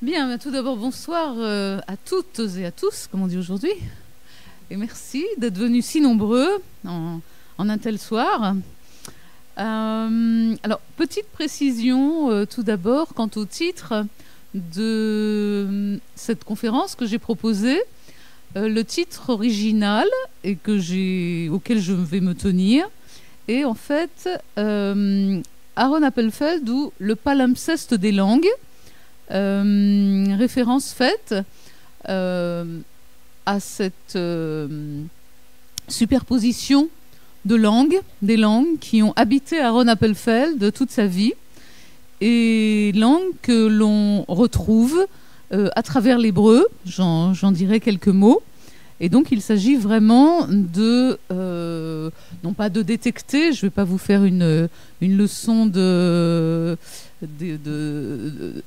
Bien, tout d'abord, bonsoir à toutes et à tous, comme on dit aujourd'hui. Et merci d'être venus si nombreux en un tel soir. Alors, petite précision tout d'abord quant au titre de cette conférence que j'ai proposée. Le titre original auquel je vais me tenir est en fait Aaron Appelfeld ou le palimpseste des langues. Référence faite à cette superposition de langues, des langues qui ont habité Aaron Appelfeld toute sa vie et langues que l'on retrouve à travers l'hébreu. J'en dirai quelques mots. Et donc il s'agit vraiment de, non pas de détecter, je ne vais pas vous faire une leçon de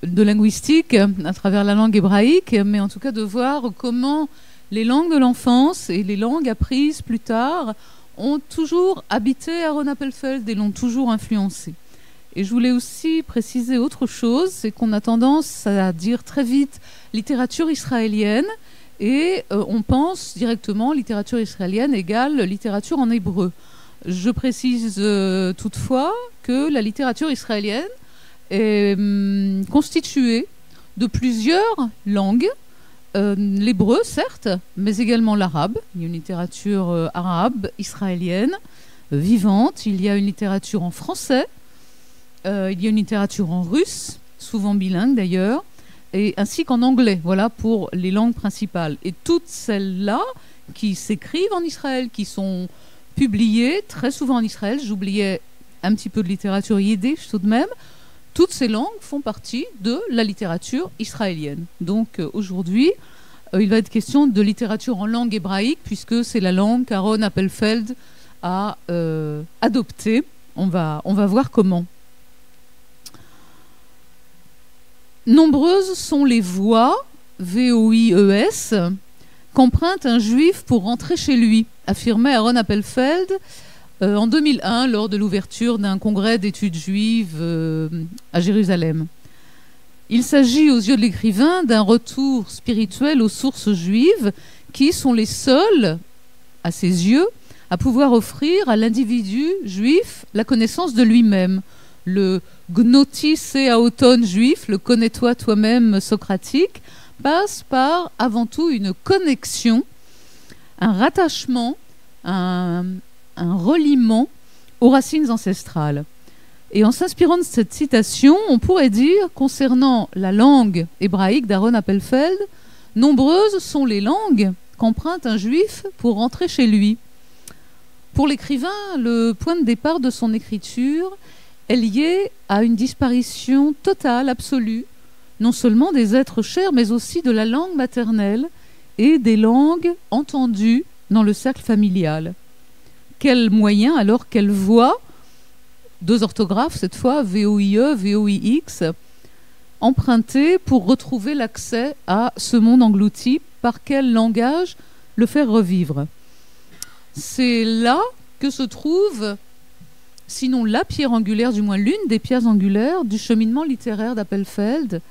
linguistique à travers la langue hébraïque, mais en tout cas de voir comment les langues de l'enfance et les langues apprises plus tard ont toujours habité Aaron Appelfeld et l'ont toujours influencé. Et je voulais aussi préciser autre chose, c'est qu'on a tendance à dire très vite littérature israélienne, et on pense directement littérature israélienne égale littérature en hébreu. Je précise toutefois que la littérature israélienne est constituée de plusieurs langues, l'hébreu certes, mais également l'arabe. Il y a une littérature arabe israélienne vivante, il y a une littérature en français, il y a une littérature en russe, souvent bilingue d'ailleurs, et ainsi qu'en anglais, voilà pour les langues principales. Et toutes celles-là qui s'écrivent en Israël, qui sont publiées très souvent en Israël, j'oubliais un petit peu de littérature yiddish tout de même, toutes ces langues font partie de la littérature israélienne. Donc aujourd'hui, il va être question de littérature en langue hébraïque, puisque c'est la langue qu'Aaron Appelfeld a adoptée. On va voir comment. Nombreuses sont les voies, V-O-I-E-S, qu'emprunte un juif pour rentrer chez lui, affirmait Aaron Appelfeld en 2001 lors de l'ouverture d'un congrès d'études juives à Jérusalem. Il s'agit aux yeux de l'écrivain d'un retour spirituel aux sources juives qui sont les seules, à ses yeux, à pouvoir offrir à l'individu juif la connaissance de lui-même. Le gnoti séaoton juif, le connais-toi toi-même socratique, passe par avant tout une connexion, un rattachement, un reliement aux racines ancestrales. Et en s'inspirant de cette citation, on pourrait dire, concernant la langue hébraïque d'Aaron Appelfeld, nombreuses sont les langues qu'emprunte un juif pour rentrer chez lui. Pour l'écrivain, le point de départ de son écriture est lié à une disparition totale, absolue, non seulement des êtres chers, mais aussi de la langue maternelle et des langues entendues dans le cercle familial. Quel moyen, alors, quelle voie, deux orthographes cette fois, V-O-I-E, V-O-I-X, emprunter pour retrouver l'accès à ce monde englouti, par quel langage le faire revivre. C'est là que se trouve, sinon la pierre angulaire, du moins l'une des pierres angulaires du cheminement littéraire d'Appelfeld.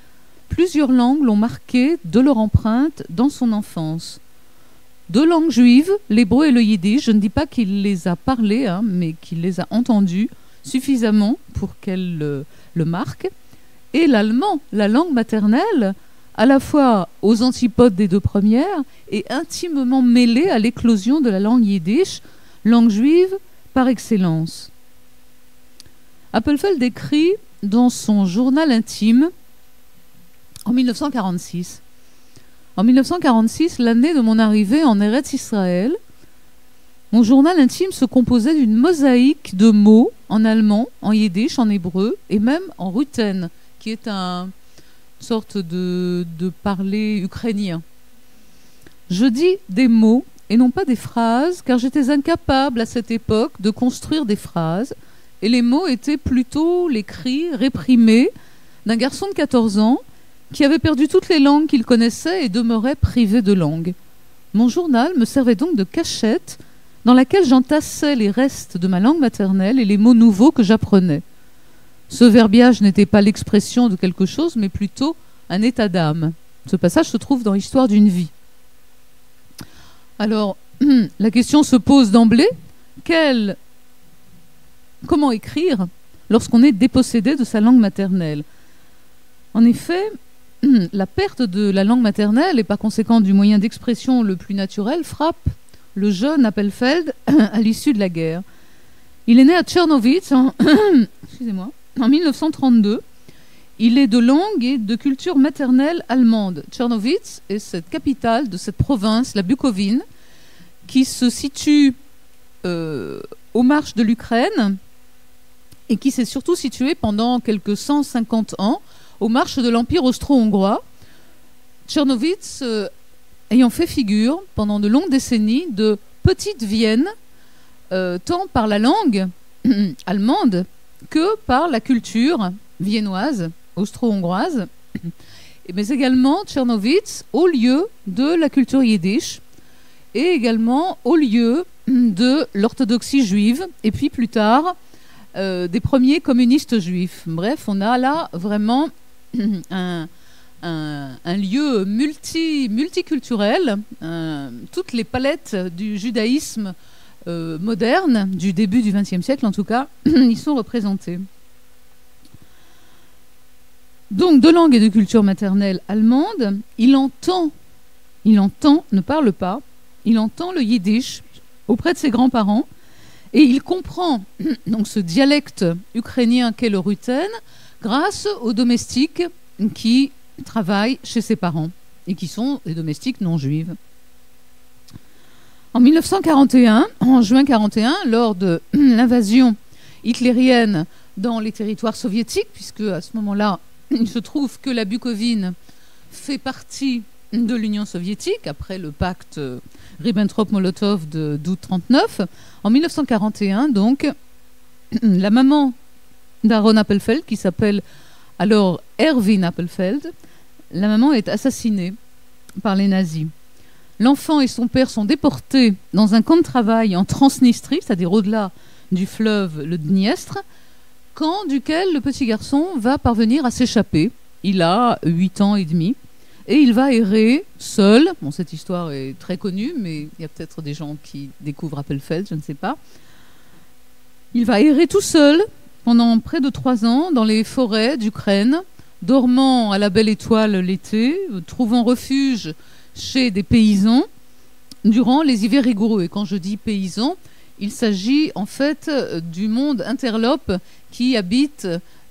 Plusieurs langues l'ont marqué de leur empreinte dans son enfance. Deux langues juives, l'hébreu et le yiddish, je ne dis pas qu'il les a parlées, mais qu'il les a entendues suffisamment pour qu'elles le marquent. Et l'allemand, la langue maternelle, à la fois aux antipodes des deux premières et intimement mêlée à l'éclosion de la langue yiddish, langue juive par excellence. Appelfeld écrit dans son journal intime en 1946. En 1946, l'année de mon arrivée en Eretz Israël, mon journal intime se composait d'une mosaïque de mots en allemand, en yiddish, en hébreu et même en ruthène, qui est une sorte de parler ukrainien. Je dis des mots et non pas des phrases, car j'étais incapable à cette époque de construire des phrases, et les mots étaient plutôt les cris réprimés d'un garçon de 14 ans qui avait perdu toutes les langues qu'il connaissait et demeurait privé de langue. Mon journal me servait donc de cachette dans laquelle j'entassais les restes de ma langue maternelle et les mots nouveaux que j'apprenais. Ce verbiage n'était pas l'expression de quelque chose, mais plutôt un état d'âme. Ce passage se trouve dans l'histoire d'une vie. Alors, la question se pose d'emblée, comment écrire lorsqu'on est dépossédé de sa langue maternelle? En effet, la perte de la langue maternelle et par conséquent du moyen d'expression le plus naturel frappe le jeune Appelfeld à l'issue de la guerre. Il est né à Tchernowitz en 1932. Il est de langue et de culture maternelle allemande. Tchernowitz est cette capitale de cette province, la Bukovine, qui se situe aux marches de l'Ukraine et qui s'est surtout située pendant quelques 150 ans aux marches de l'Empire austro-hongrois. Tchernowitz ayant fait figure pendant de longues décennies de petite Vienne, tant par la langue allemande que par la culture viennoise, austro-hongroise, mais également Tchernowitz au lieu de la culture yiddish et également au lieu de l'orthodoxie juive et puis plus tard des premiers communistes juifs. Bref, on a là vraiment un lieu multiculturel. Toutes les palettes du judaïsme moderne, du début du XXe siècle en tout cas, y sont représentées. Donc, de langue et de culture maternelle allemande, il entend, ne parle pas, il entend le yiddish auprès de ses grands-parents et il comprend donc ce dialecte ukrainien qu'est le ruthène grâce aux domestiques qui travaillent chez ses parents et qui sont des domestiques non juives. En 1941, en juin 1941, lors de l'invasion hitlérienne dans les territoires soviétiques, puisque à ce moment-là, il se trouve que la Bukovine fait partie de l'Union soviétique après le pacte Ribbentrop-Molotov d'août 1939. En 1941, donc, la maman d'Aaron Appelfeld, qui s'appelle alors Erwin Appelfeld, la maman est assassinée par les nazis. L'enfant et son père sont déportés dans un camp de travail en Transnistrie, c'est-à-dire au-delà du fleuve le Dniestre, camp duquel le petit garçon va parvenir à s'échapper. Il a 8 ans et demi et il va errer seul. Bon, cette histoire est très connue, mais il y a peut-être des gens qui découvrent Appelfeld, je ne sais pas. Il va errer tout seul pendant près de 3 ans dans les forêts d'Ukraine, dormant à la belle étoile l'été, trouvant refuge chez des paysans durant les hivers rigoureux. Et quand je dis paysans, il s'agit en fait du monde interlope qui habite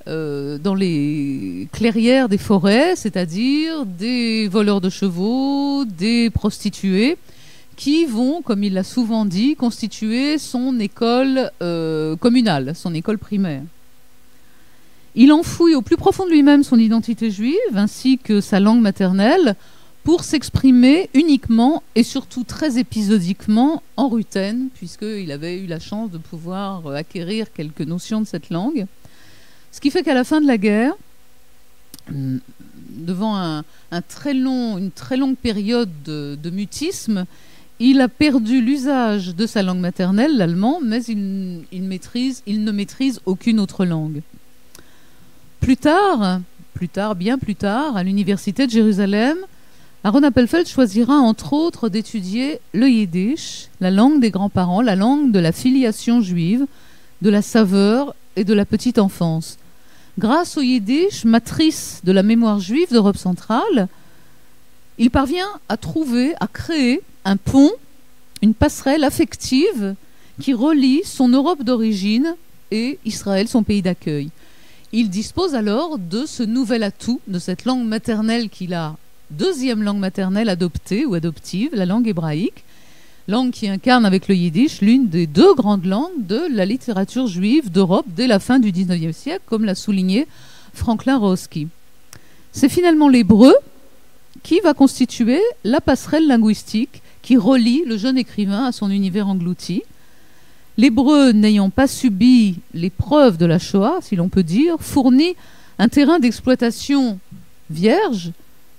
dans les clairières des forêts, c'est-à-dire des voleurs de chevaux, des prostituées, qui vont, comme il l'a souvent dit, constituer son école communale, son école primaire. Il enfouit au plus profond de lui-même son identité juive, ainsi que sa langue maternelle, pour s'exprimer uniquement et surtout très épisodiquement en ruthène, puisqu'il avait eu la chance de pouvoir acquérir quelques notions de cette langue. Ce qui fait qu'à la fin de la guerre, devant une très longue période de mutisme, il a perdu l'usage de sa langue maternelle, l'allemand, mais il ne maîtrise aucune autre langue. Bien plus tard, à l'université de Jérusalem, Aaron Appelfeld choisira entre autres d'étudier le yiddish, la langue des grands-parents, la langue de la filiation juive, de la saveur et de la petite enfance. Grâce au yiddish, matrice de la mémoire juive d'Europe centrale, il parvient à créer un pont, une passerelle affective qui relie son Europe d'origine et Israël, son pays d'accueil. Il dispose alors de ce nouvel atout, de cette langue maternelle qu'il a, deuxième langue maternelle adoptée ou adoptive, la langue hébraïque, langue qui incarne avec le yiddish l'une des 2 grandes langues de la littérature juive d'Europe dès la fin du XIXe siècle, comme l'a souligné Franklin Rosky. C'est finalement l'hébreu qui va constituer la passerelle linguistique qui relie le jeune écrivain à son univers englouti. L'hébreu, n'ayant pas subi l'épreuve de la Shoah, si l'on peut dire, fournit un terrain d'exploitation vierge,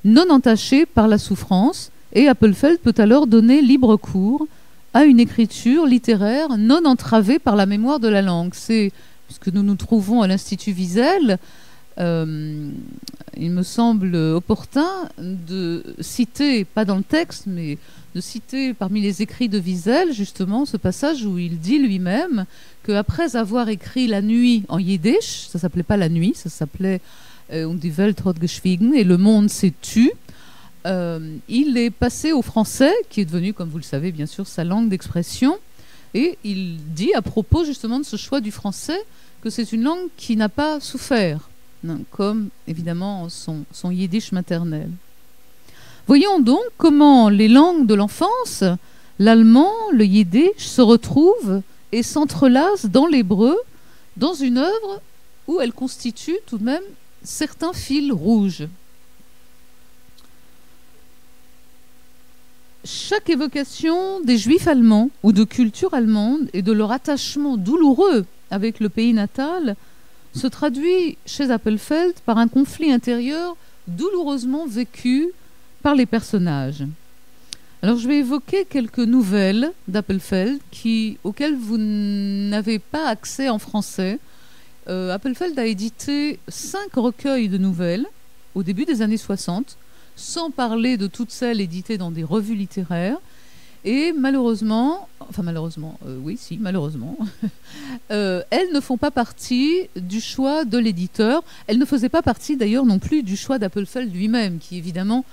non entaché par la souffrance, et Appelfeld peut alors donner libre cours à une écriture littéraire non entravée par la mémoire de la langue. C'est, puisque nous nous trouvons à l'Institut Wiesel, il me semble opportun de citer, pas dans le texte, mais de citer parmi les écrits de Wiesel, justement, ce passage où il dit lui-même qu'après avoir écrit La Nuit en yiddish, ça s'appelait pas La Nuit, ça s'appelait Und die Welt hat geschwiegen, et Le Monde s'est tu, il est passé au français, qui est devenu, comme vous le savez, bien sûr, sa langue d'expression, et il dit à propos justement de ce choix du français que c'est une langue qui n'a pas souffert, comme évidemment son yiddish maternel. Voyons donc comment les langues de l'enfance, l'allemand, le yiddish, se retrouvent et s'entrelacent dans l'hébreu, dans une œuvre où elles constituent tout de même certains fils rouges. Chaque évocation des Juifs allemands ou de culture allemande et de leur attachement douloureux avec le pays natal se traduit chez Appelfeld par un conflit intérieur douloureusement vécu par les personnages. Alors je vais évoquer quelques nouvelles d'Appelfeld auxquelles vous n'avez pas accès en français. Appelfeld a édité 5 recueils de nouvelles au début des années 60, sans parler de toutes celles éditées dans des revues littéraires. Et malheureusement, elles ne font pas partie du choix de l'éditeur. Elles ne faisaient pas partie d'ailleurs non plus du choix d'Appelfeld lui-même, qui évidemment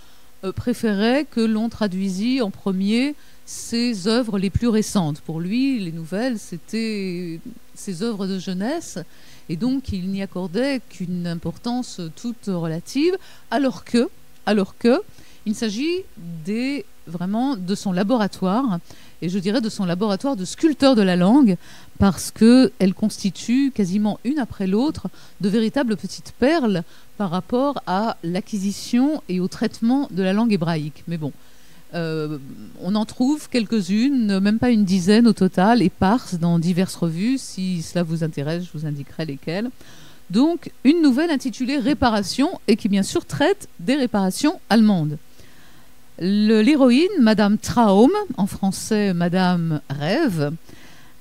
préférait que l'on traduisît en premier ses œuvres les plus récentes. Pour lui, les nouvelles, c'était ses œuvres de jeunesse, et donc il n'y accordait qu'une importance toute relative, alors que il s'agit vraiment de son laboratoire, et je dirais de son laboratoire de sculpteur de la langue, parce qu'elles constituent quasiment une après l'autre de véritables petites perles par rapport à l'acquisition et au traitement de la langue hébraïque. Mais bon, on en trouve quelques-unes, même pas une dizaine au total, éparses dans diverses revues. Si cela vous intéresse, je vous indiquerai lesquelles. Donc, une nouvelle intitulée Réparation, et qui bien sûr traite des réparations allemandes. L'héroïne, Madame Traum, en français Madame Rêve,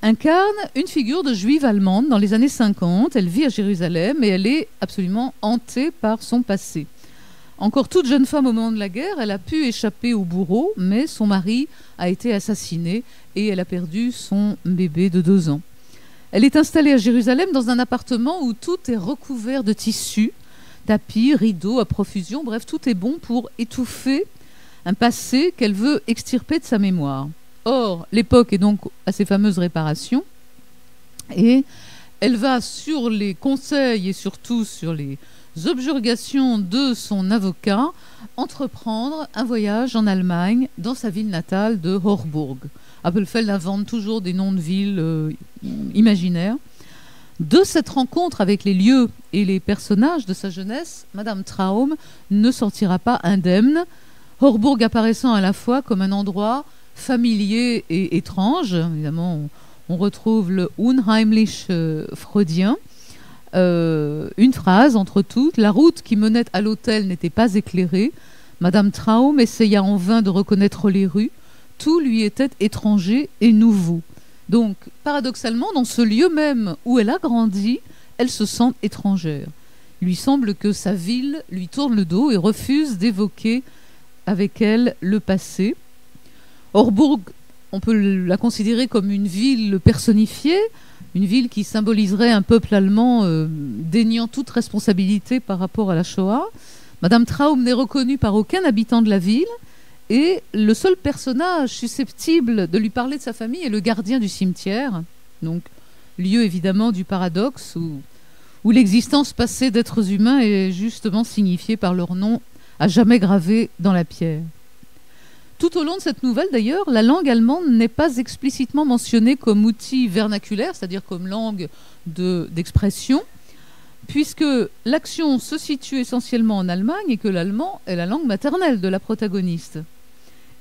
incarne une figure de juive allemande dans les années 50. Elle vit à Jérusalem et elle est absolument hantée par son passé. Encore toute jeune femme au moment de la guerre, elle a pu échapper au bourreau, mais son mari a été assassiné et elle a perdu son bébé de 2 ans. Elle est installée à Jérusalem dans un appartement où tout est recouvert de tissus, tapis, rideaux à profusion, bref, tout est bon pour étouffer un passé qu'elle veut extirper de sa mémoire. Or, l'époque est donc à ces fameuses réparations, et elle va, sur les conseils et surtout sur les objurgations de son avocat, entreprendre un voyage en Allemagne, dans sa ville natale de Horburg. Appelfeld invente toujours des noms de villes imaginaires. De cette rencontre avec les lieux et les personnages de sa jeunesse, Madame Traum ne sortira pas indemne, Horburg apparaissant à la fois comme un endroit familier et étrange. Évidemment, on retrouve le unheimlich freudien. Une phrase entre toutes: la route qui menait à l'hôtel n'était pas éclairée. Madame Traum essaya en vain de reconnaître les rues. Tout lui était étranger et nouveau. Donc, paradoxalement, dans ce lieu même où elle a grandi, elle se sent étrangère. Il lui semble que sa ville lui tourne le dos et refuse d'évoquer avec elle le passé. Horburg, on peut la considérer comme une ville personnifiée, une ville qui symboliserait un peuple allemand déniant toute responsabilité par rapport à la Shoah. Madame Traum n'est reconnue par aucun habitant de la ville, et le seul personnage susceptible de lui parler de sa famille est le gardien du cimetière, donc lieu évidemment du paradoxe où l'existence passée d'êtres humains est justement signifiée par leur nom à jamais gravé dans la pierre. Tout au long de cette nouvelle, d'ailleurs, la langue allemande n'est pas explicitement mentionnée comme outil vernaculaire, c'est-à-dire comme langue d'expression, puisque l'action se situe essentiellement en Allemagne et que l'allemand est la langue maternelle de la protagoniste.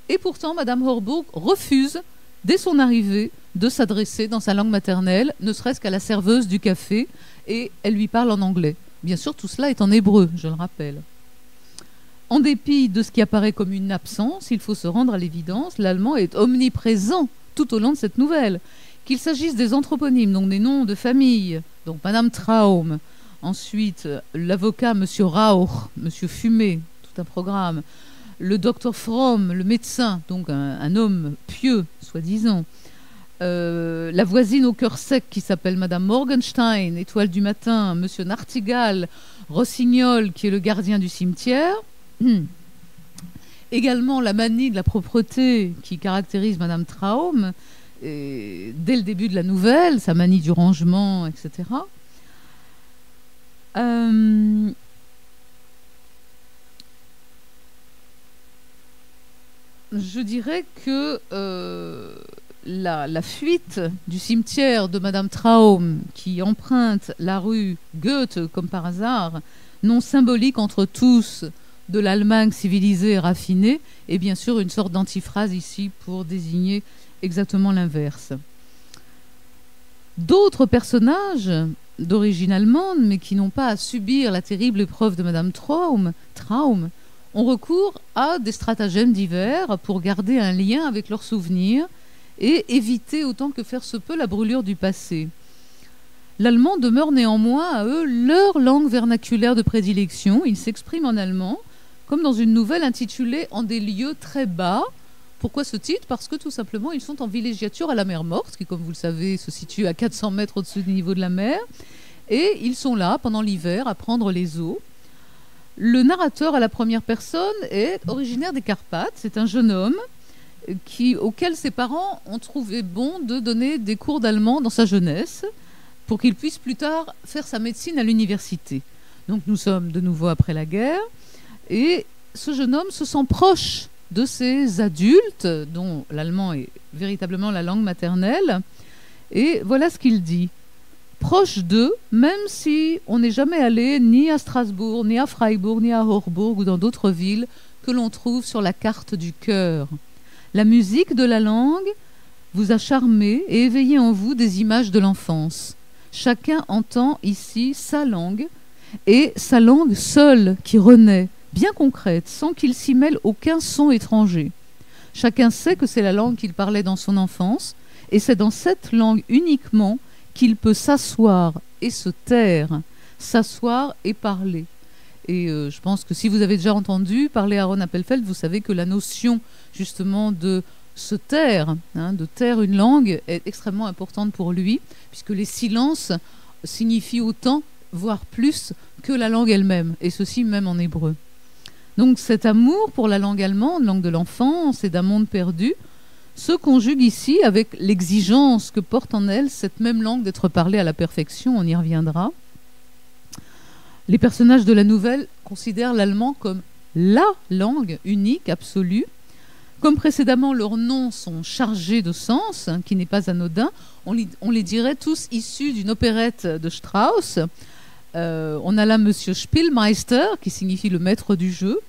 Et pourtant, Madame Horburg refuse, dès son arrivée, de s'adresser dans sa langue maternelle, ne serait-ce qu'à la serveuse du café, et elle lui parle en anglais. Bien sûr, tout cela est en hébreu, je le rappelle. En dépit de ce qui apparaît comme une absence, il faut se rendre à l'évidence, l'allemand est omniprésent tout au long de cette nouvelle. Qu'il s'agisse des anthroponymes, donc des noms de famille, donc Madame Traum, Ensuite, l'avocat, M. Rauch, M. Fumé, tout un programme. Le docteur Fromm, le médecin, donc un homme pieux, soi-disant. La voisine au cœur sec qui s'appelle Madame Morgenstein, étoile du matin. Monsieur Nartigal, Rossignol, qui est le gardien du cimetière. Également la manie de la propreté qui caractérise Madame Traum, et dès le début de la nouvelle, sa manie du rangement, etc. Je dirais que la fuite du cimetière de Madame Traum, qui emprunte la rue Goethe, comme par hasard, nom symbolique entre tous de l'Allemagne civilisée et raffinée, est bien sûr une sorte d'antiphrase ici pour désigner exactement l'inverse. D'autres personnages d'origine allemande, mais qui n'ont pas à subir la terrible épreuve de Madame Traum, ont recours à des stratagèmes divers pour garder un lien avec leurs souvenirs et éviter autant que faire se peut la brûlure du passé. L'allemand demeure néanmoins à eux leur langue vernaculaire de prédilection. Ils s'expriment en allemand, comme dans une nouvelle intitulée « En des lieux très bas ». Pourquoi ce titre ? Parce que tout simplement, ils sont en villégiature à la mer Morte, qui, comme vous le savez, se situe à 400 mètres au-dessus du niveau de la mer. Et ils sont là, pendant l'hiver, à prendre les eaux. Le narrateur à la première personne est originaire des Carpates. C'est un jeune homme auquel ses parents ont trouvé bon de donner des cours d'allemand dans sa jeunesse pour qu'il puisse plus tard faire sa médecine à l'université. Donc nous sommes de nouveau après la guerre. Et ce jeune homme se sent proche de ces adultes, dont l'allemand est véritablement la langue maternelle. Et voilà ce qu'il dit. Proche d'eux, même si on n'est jamais allé ni à Strasbourg, ni à Freiburg, ni à Horburg ou dans d'autres villes que l'on trouve sur la carte du cœur. La musique de la langue vous a charmé et éveillé en vous des images de l'enfance. Chacun entend ici sa langue, et sa langue seule qui renaît, bien concrète, sans qu'il s'y mêle aucun son étranger. Chacun sait que c'est la langue qu'il parlait dans son enfance, et c'est dans cette langue uniquement qu'il peut s'asseoir et se taire, s'asseoir et parler. Et je pense que si vous avez déjà entendu parler Aaron Appelfeld, vous savez que la notion justement de se taire, de taire une langue, est extrêmement importante pour lui, puisque les silences signifient autant, voire plus, que la langue elle-même, et ceci même en hébreu. Donc cet amour pour la langue allemande, langue de l'enfance et d'un monde perdu, se conjugue ici avec l'exigence que porte en elle cette même langue d'être parlée à la perfection, on y reviendra. Les personnages de la nouvelle considèrent l'allemand comme la langue unique, absolue. Comme précédemment, leurs noms sont chargés de sens, qui n'est pas anodin. On les dirait tous issus d'une opérette de Strauss. On a là Monsieur Spielmeister, qui signifie le maître du jeu.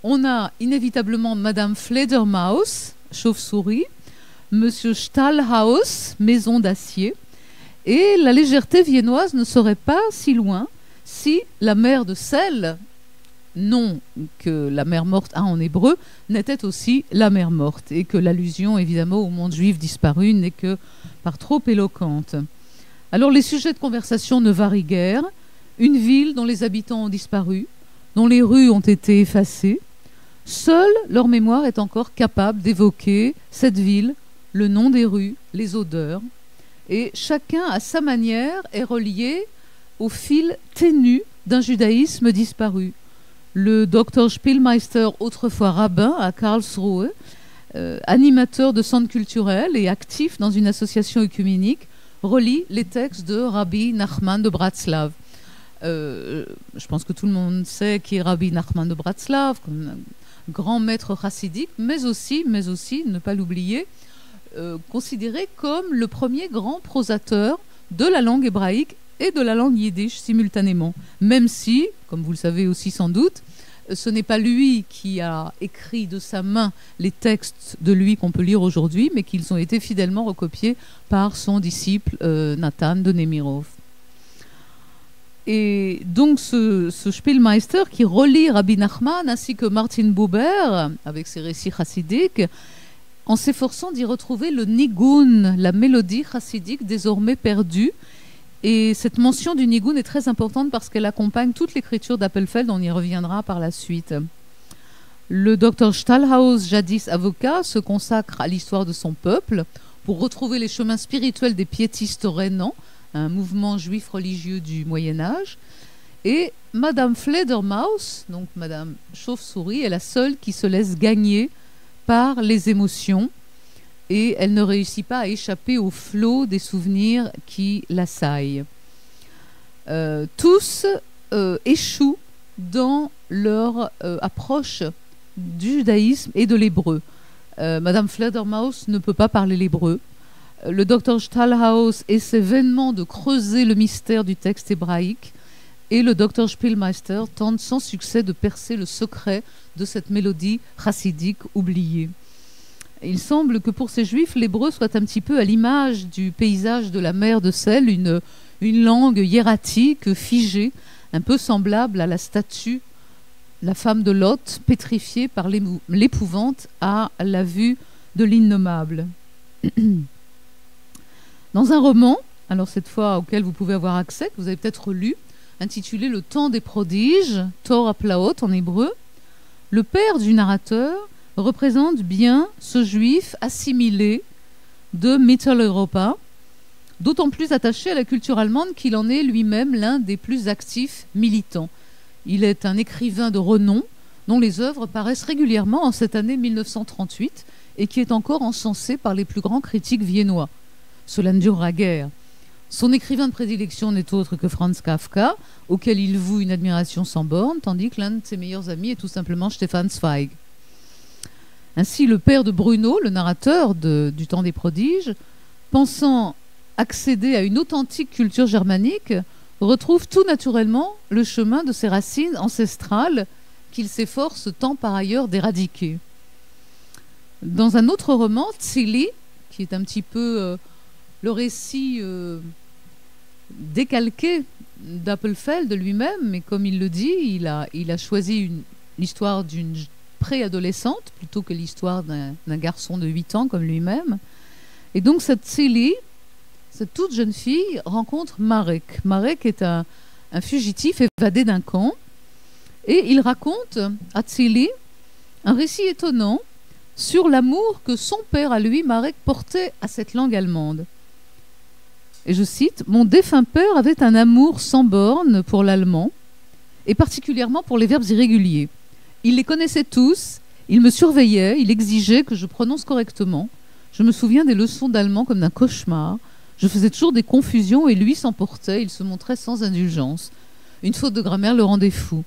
On a inévitablement Madame Fledermaus, chauve-souris. Monsieur Stahlhaus, maison d'acier. Et la légèreté viennoise ne serait pas si loin si la mer de sel, nom que la mer morte a en hébreu, n'était aussi la mer morte, et que l'allusion évidemment au monde juif disparu n'est que par trop éloquente. Alors les sujets de conversation ne varient guère. Une ville dont les habitants ont disparu, dont les rues ont été effacées. Seule leur mémoire est encore capable d'évoquer cette ville, le nom des rues, les odeurs. Et chacun, à sa manière, est relié au fil ténu d'un judaïsme disparu. Le docteur Spielmeister, autrefois rabbin à Karlsruhe, animateur de centres culturels et actif dans une association œcuménique, relie les textes de Rabbi Nachman de Bratslav. Je pense que tout le monde sait qui est Rabbi Nachman de Bratslav, comme un grand maître chassidique, mais aussi, ne pas l'oublier, considéré comme le premier grand prosateur de la langue hébraïque et de la langue yiddish simultanément. Même si, comme vous le savez aussi sans doute, ce n'est pas lui qui a écrit de sa main les textes de lui qu'on peut lire aujourd'hui, mais qu'ils ont été fidèlement recopiés par son disciple Nathan de Nemirov. Et donc ce Spielmeister qui relie Rabbi Nachman ainsi que Martin Buber avec ses récits chassidiques, en s'efforçant d'y retrouver le nigun, la mélodie chassidique désormais perdue, Et cette mention du nigun est très importante parce qu'elle accompagne toute l'écriture d'Appelfeld, on y reviendra par la suite. Le docteur Stallhaus, jadis avocat, se consacre à l'histoire de son peuple pour retrouver les chemins spirituels des piétistes rhénans, un mouvement juif religieux du Moyen-Âge. Et Madame Fledermaus, donc Madame Chauve-souris, est la seule qui se laisse gagner par les émotions et elle ne réussit pas à échapper au flot des souvenirs qui l'assaillent. Tous échouent dans leur approche du judaïsme et de l'hébreu. Madame Fledermaus ne peut pas parler l'hébreu. Le docteur Stallhaus essaie vainement de creuser le mystère du texte hébraïque et le docteur Spielmeister tente sans succès de percer le secret de cette mélodie chassidique oubliée. Il semble que pour ces juifs, l'hébreu soit un petit peu à l'image du paysage de la mer de sel, une langue hiératique, figée, un peu semblable à la statue, la femme de Lot, pétrifiée par l'épouvante à la vue de l'innommable. Dans un roman, alors cette fois auquel vous pouvez avoir accès, que vous avez peut-être lu, intitulé Le temps des prodiges, Torah Plaot en hébreu, le père du narrateur représente bien ce juif assimilé de Mitteleuropa, d'autant plus attaché à la culture allemande qu'il en est lui-même l'un des plus actifs militants. Il est un écrivain de renom dont les œuvres paraissent régulièrement en cette année 1938 et qui est encore encensé par les plus grands critiques viennois. Cela ne durera guère. Son écrivain de prédilection n'est autre que Franz Kafka, auquel il voue une admiration sans borne, tandis que l'un de ses meilleurs amis est tout simplement Stefan Zweig. Ainsi, le père de Bruno, le narrateur du Temps des prodiges, pensant accéder à une authentique culture germanique, retrouve tout naturellement le chemin de ses racines ancestrales qu'il s'efforce tant par ailleurs d'éradiquer. Dans un autre roman, Tzili, qui est un petit peu le récit décalqué d'Appelfeld lui-même, mais comme il le dit, il a choisi l'histoire d'une préadolescente plutôt que l'histoire d'un garçon de 8 ans comme lui-même. Et donc cette Tzili, cette toute jeune fille, rencontre Marek. Marek est un fugitif évadé d'un camp et il raconte à Tzili un récit étonnant sur l'amour que son père à lui, Marek, portait à cette langue allemande. Et je cite, « Mon défunt père avait un amour sans borne pour l'allemand, et particulièrement pour les verbes irréguliers. Il les connaissait tous, il me surveillait, il exigeait que je prononce correctement. Je me souviens des leçons d'allemand comme d'un cauchemar. Je faisais toujours des confusions et lui s'emportait, il se montrait sans indulgence. Une faute de grammaire le rendait fou.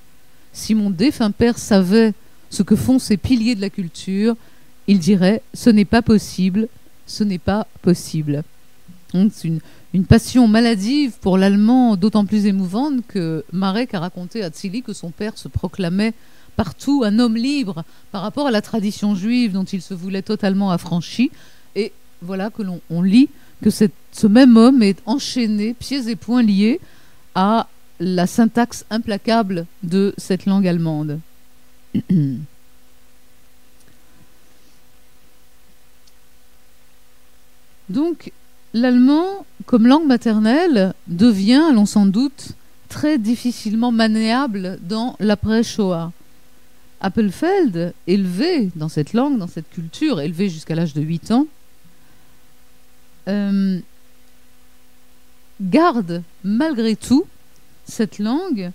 Si mon défunt père savait ce que font ces piliers de la culture, il dirait « Ce n'est pas possible, ce n'est pas possible ». Donc, c'est une passion maladive pour l'allemand d'autant plus émouvante que Marek a raconté à Tzili que son père se proclamait partout un homme libre par rapport à la tradition juive dont il se voulait totalement affranchi. Et voilà que l'on lit que ce même homme est enchaîné, pieds et poings liés, à la syntaxe implacable de cette langue allemande. Donc, l'allemand, comme langue maternelle, devient, allons sans doute, très difficilement maniable dans l'après-Shoah. Appelfeld, élevé dans cette langue, dans cette culture, élevé jusqu'à l'âge de 8 ans, garde malgré tout cette langue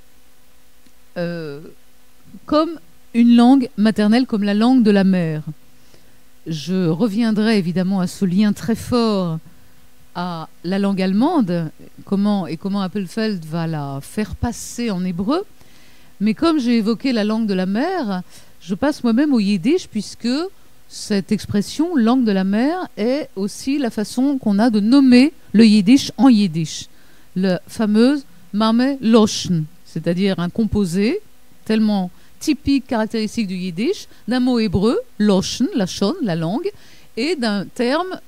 comme une langue maternelle, comme la langue de la mère. Je reviendrai évidemment à ce lien très fort à la langue allemande, comment Appelfeld va la faire passer en hébreu. Mais comme j'ai évoqué la langue de la mère, je passe moi-même au yiddish, puisque cette expression, langue de la mère, est aussi la façon qu'on a de nommer le yiddish en yiddish. La fameuse Mame Loschen, c'est-à-dire un composé tellement typique, caractéristique du yiddish, d'un mot hébreu, Loschen, la shon, la langue, et d'un terme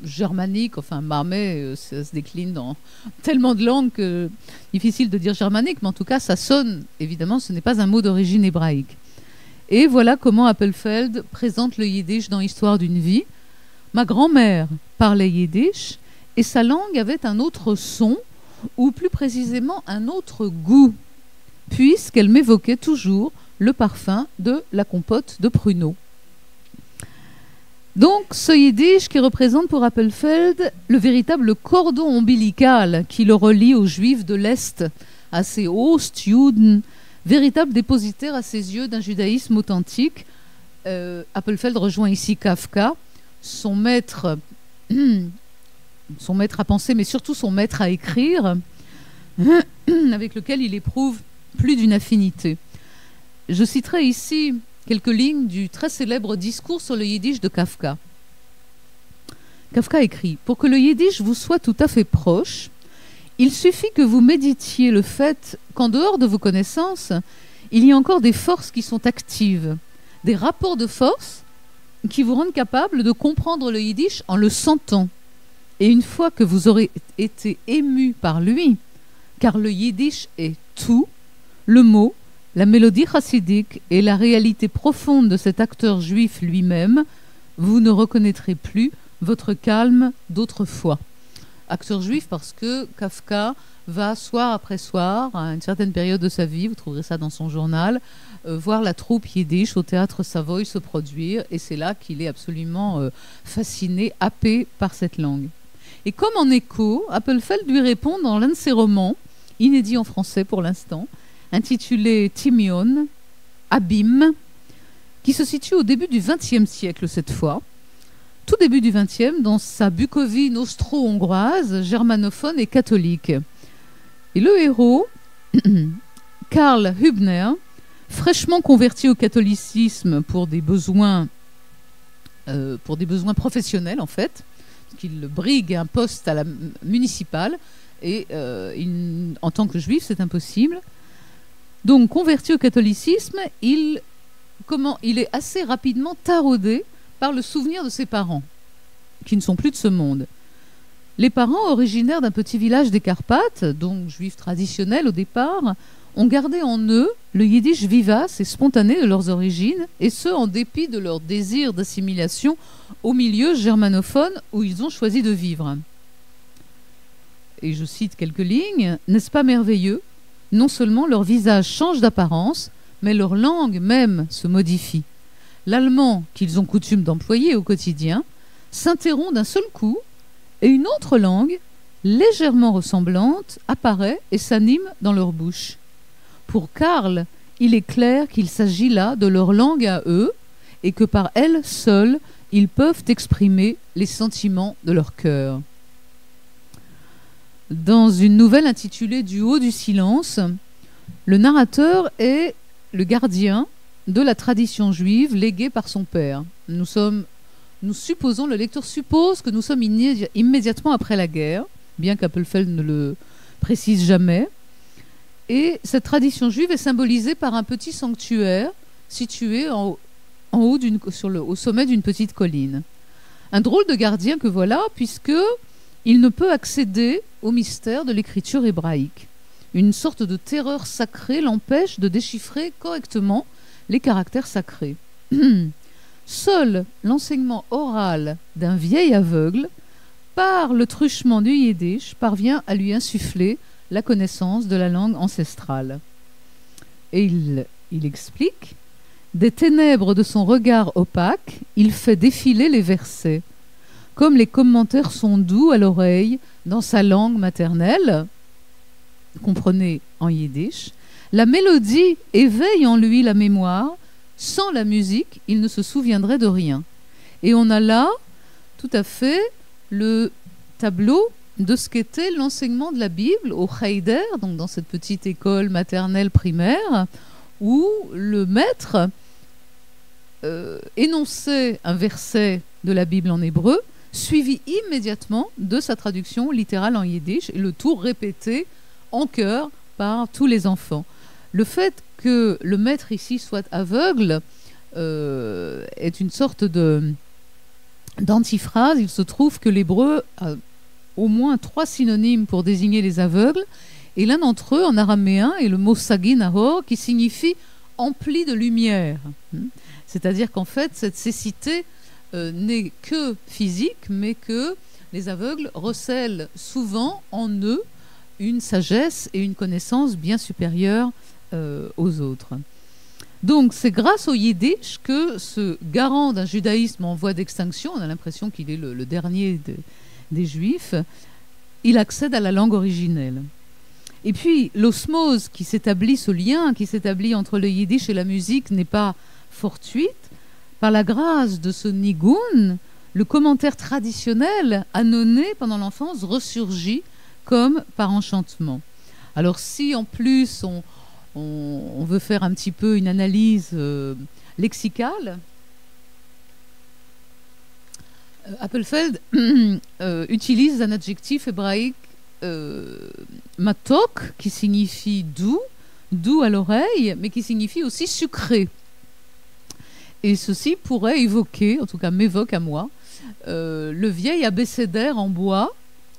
germanique, enfin Mame, ça se décline dans tellement de langues que difficile de dire germanique, mais en tout cas ça sonne, évidemment ce n'est pas un mot d'origine hébraïque. Et voilà comment Appelfeld présente le yiddish dans Histoire d'une vie. Ma grand-mère parlait yiddish et sa langue avait un autre son ou plus précisément un autre goût, puisqu'elle m'évoquait toujours le parfum de la compote de pruneaux. Donc, ce yiddish qui représente pour Appelfeld le véritable cordon ombilical qui le relie aux Juifs de l'Est, à ces Ostjuden, véritable dépositaire à ses yeux d'un judaïsme authentique. Appelfeld rejoint ici Kafka, son maître à penser, mais surtout son maître à écrire, avec lequel il éprouve plus d'une affinité. Je citerai ici quelques lignes du très célèbre discours sur le yiddish de Kafka. Kafka écrit « Pour que le yiddish vous soit tout à fait proche, il suffit que vous méditiez le fait qu'en dehors de vos connaissances, il y a encore des forces qui sont actives, des rapports de force qui vous rendent capable de comprendre le yiddish en le sentant. Et une fois que vous aurez été ému par lui, car le yiddish est tout, le mot, la mélodie chassidique et la réalité profonde de cet acteur juif lui-même, vous ne reconnaîtrez plus votre calme d'autrefois. » Acteur juif parce que Kafka va soir après soir, à une certaine période de sa vie, vous trouverez ça dans son journal, voir la troupe yiddish au théâtre Savoy se produire, et c'est là qu'il est absolument fasciné, happé par cette langue. Et comme en écho, Appelfeld lui répond dans l'un de ses romans, inédit en français pour l'instant, intitulé Timion, Abîme, qui se situe au début du XXe siècle cette fois, tout début du XXe, dans sa Bucovine austro-hongroise, germanophone et catholique. Et le héros, Karl Hübner, fraîchement converti au catholicisme pour des besoins professionnels en fait, qu'il brigue un poste à la municipale et en tant que juif c'est impossible. Donc converti au catholicisme, il est assez rapidement taraudé par le souvenir de ses parents, qui ne sont plus de ce monde. Les parents, originaires d'un petit village des Carpates, donc juifs traditionnels au départ, ont gardé en eux le yiddish vivace et spontané de leurs origines, et ce, en dépit de leur désir d'assimilation au milieu germanophone où ils ont choisi de vivre. Et je cite quelques lignes. « N'est-ce pas merveilleux ? Non seulement leur visage change d'apparence, mais leur langue même se modifie. L'allemand qu'ils ont coutume d'employer au quotidien s'interrompt d'un seul coup et une autre langue, légèrement ressemblante, apparaît et s'anime dans leur bouche. Pour Karl, il est clair qu'il s'agit là de leur langue à eux et que par elle seule, ils peuvent exprimer les sentiments de leur cœur. » Dans une nouvelle intitulée Du haut du silence, le narrateur est le gardien de la tradition juive léguée par son père. Le lecteur suppose que nous sommes immédiatement après la guerre, bien qu'Appelfeld ne le précise jamais. Et cette tradition juive est symbolisée par un petit sanctuaire situé au sommet d'une petite colline. Un drôle de gardien que voilà, puisque il ne peut accéder au mystère de l'écriture hébraïque. Une sorte de terreur sacrée l'empêche de déchiffrer correctement les caractères sacrés. Seul l'enseignement oral d'un vieil aveugle, par le truchement du yiddish, parvient à lui insuffler la connaissance de la langue ancestrale. Et il explique « Des ténèbres de son regard opaque, il fait défiler les versets. Comme les commentaires sont doux à l'oreille dans sa langue maternelle, comprenez en yiddish, la mélodie éveille en lui la mémoire. Sans la musique, il ne se souviendrait de rien. » Et on a là tout à fait le tableau de ce qu'était l'enseignement de la Bible au Heider, donc dans cette petite école maternelle primaire, où le maître énonçait un verset de la Bible en hébreu, suivi immédiatement de sa traduction littérale en yiddish, et le tout répété en chœur par tous les enfants. Le fait que le maître ici soit aveugle est une sorte d'antiphrase. Il se trouve que l'hébreu a au moins 3 synonymes pour désigner les aveugles, et l'un d'entre eux, en araméen, est le mot sagi nahor, qui signifie empli de lumière. C'est-à-dire qu'en fait, cette cécité n'est que physique, mais que les aveugles recèlent souvent en eux une sagesse et une connaissance bien supérieures aux autres. Donc c'est grâce au yiddish que ce garant d'un judaïsme en voie d'extinction, on a l'impression qu'il est le dernier des juifs, il accède à la langue originelle. Et puis l'osmose qui s'établit, ce lien qui s'établit entre le yiddish et la musique n'est pas fortuite. Par la grâce de ce nigun, le commentaire traditionnel annonné pendant l'enfance ressurgit comme par enchantement. Alors si en plus on veut faire un petit peu une analyse lexicale, Appelfeld utilise un adjectif hébraïque matok, qui signifie doux, doux à l'oreille, mais qui signifie aussi sucré. Et ceci pourrait évoquer, en tout cas m'évoque à moi, le vieil abécédaire en bois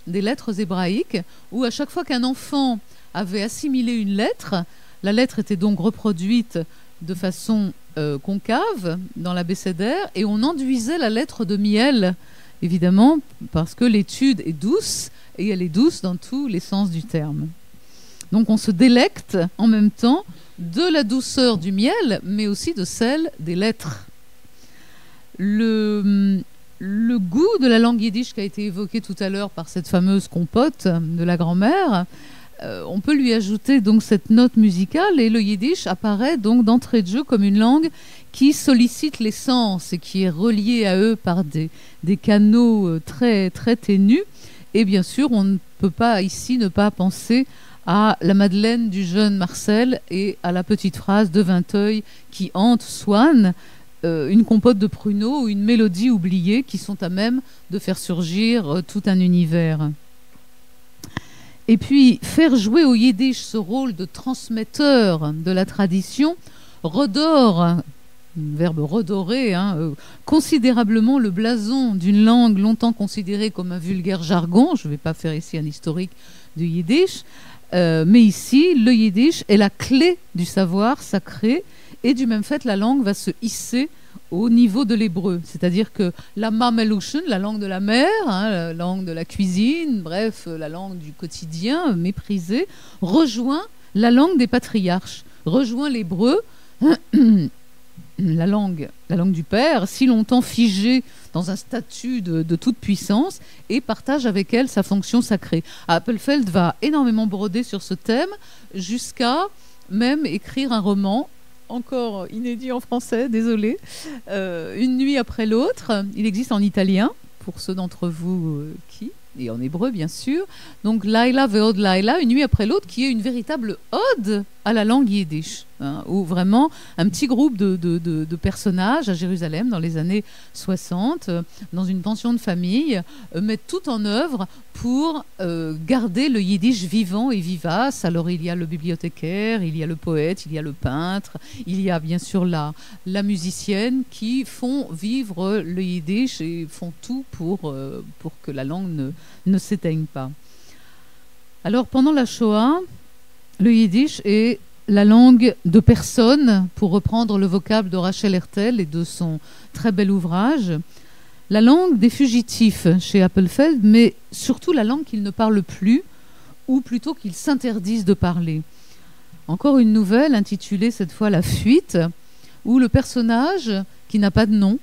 des lettres hébraïques, où à chaque fois qu'un enfant avait assimilé une lettre, la lettre était donc reproduite de façon concave dans l'abécédaire, et on enduisait la lettre de miel, évidemment, parce que l'étude est douce, et elle est douce dans tous les sens du terme. Donc on se délecte en même temps de la douceur du miel, mais aussi de celle des lettres. Le goût de la langue yiddish qui a été évoqué tout à l'heure par cette fameuse compote de la grand-mère, on peut lui ajouter donc cette note musicale, et le yiddish apparaît donc d'entrée de jeu comme une langue qui sollicite les sens et qui est reliée à eux par des canaux très, très ténus. Et bien sûr, on ne peut pas ici ne pas penser à la Madeleine du jeune Marcel et à la petite phrase de Vinteuil qui hante Swann, une compote de pruneaux ou une mélodie oubliée qui sont à même de faire surgir tout un univers. Et puis, faire jouer au yiddish ce rôle de transmetteur de la tradition redore, verbe redorer, considérablement le blason d'une langue longtemps considérée comme un vulgaire jargon. Je ne vais pas faire ici un historique du yiddish, mais ici, le yiddish est la clé du savoir sacré, et du même fait, la langue va se hisser au niveau de l'hébreu. C'est-à-dire que la Mamelution, la langue de la mer, la langue de la cuisine, bref, la langue du quotidien méprisée, rejoint la langue des patriarches, rejoint l'hébreu, la langue du père, si longtemps figée dans un statut de toute puissance, et partage avec elle sa fonction sacrée. Appelfeld va énormément broder sur ce thème, jusqu'à même écrire un roman, encore inédit en français, désolé, Une nuit après l'autre. Il existe en italien, pour ceux d'entre vous qui, et en hébreu bien sûr. Donc Laila ve'od Laila, une nuit après l'autre, qui est une véritable ode à la langue yiddish, où vraiment un petit groupe de personnages à Jérusalem dans les années 60, dans une pension de famille, mettent tout en œuvre pour garder le yiddish vivant et vivace. Alors il y a le bibliothécaire, il y a le poète, il y a le peintre, il y a bien sûr la musicienne qui font vivre le yiddish et font tout pour que la langue ne s'éteigne pas. Alors pendant la Shoah, le yiddish est la langue de personne, pour reprendre le vocable de Rachel Hertel et de son très bel ouvrage, la langue des fugitifs chez Appelfeld, mais surtout la langue qu'ils ne parlent plus, ou plutôt qu'ils s'interdisent de parler. Encore une nouvelle intitulée cette fois La fuite, où le personnage, qui n'a pas de nom,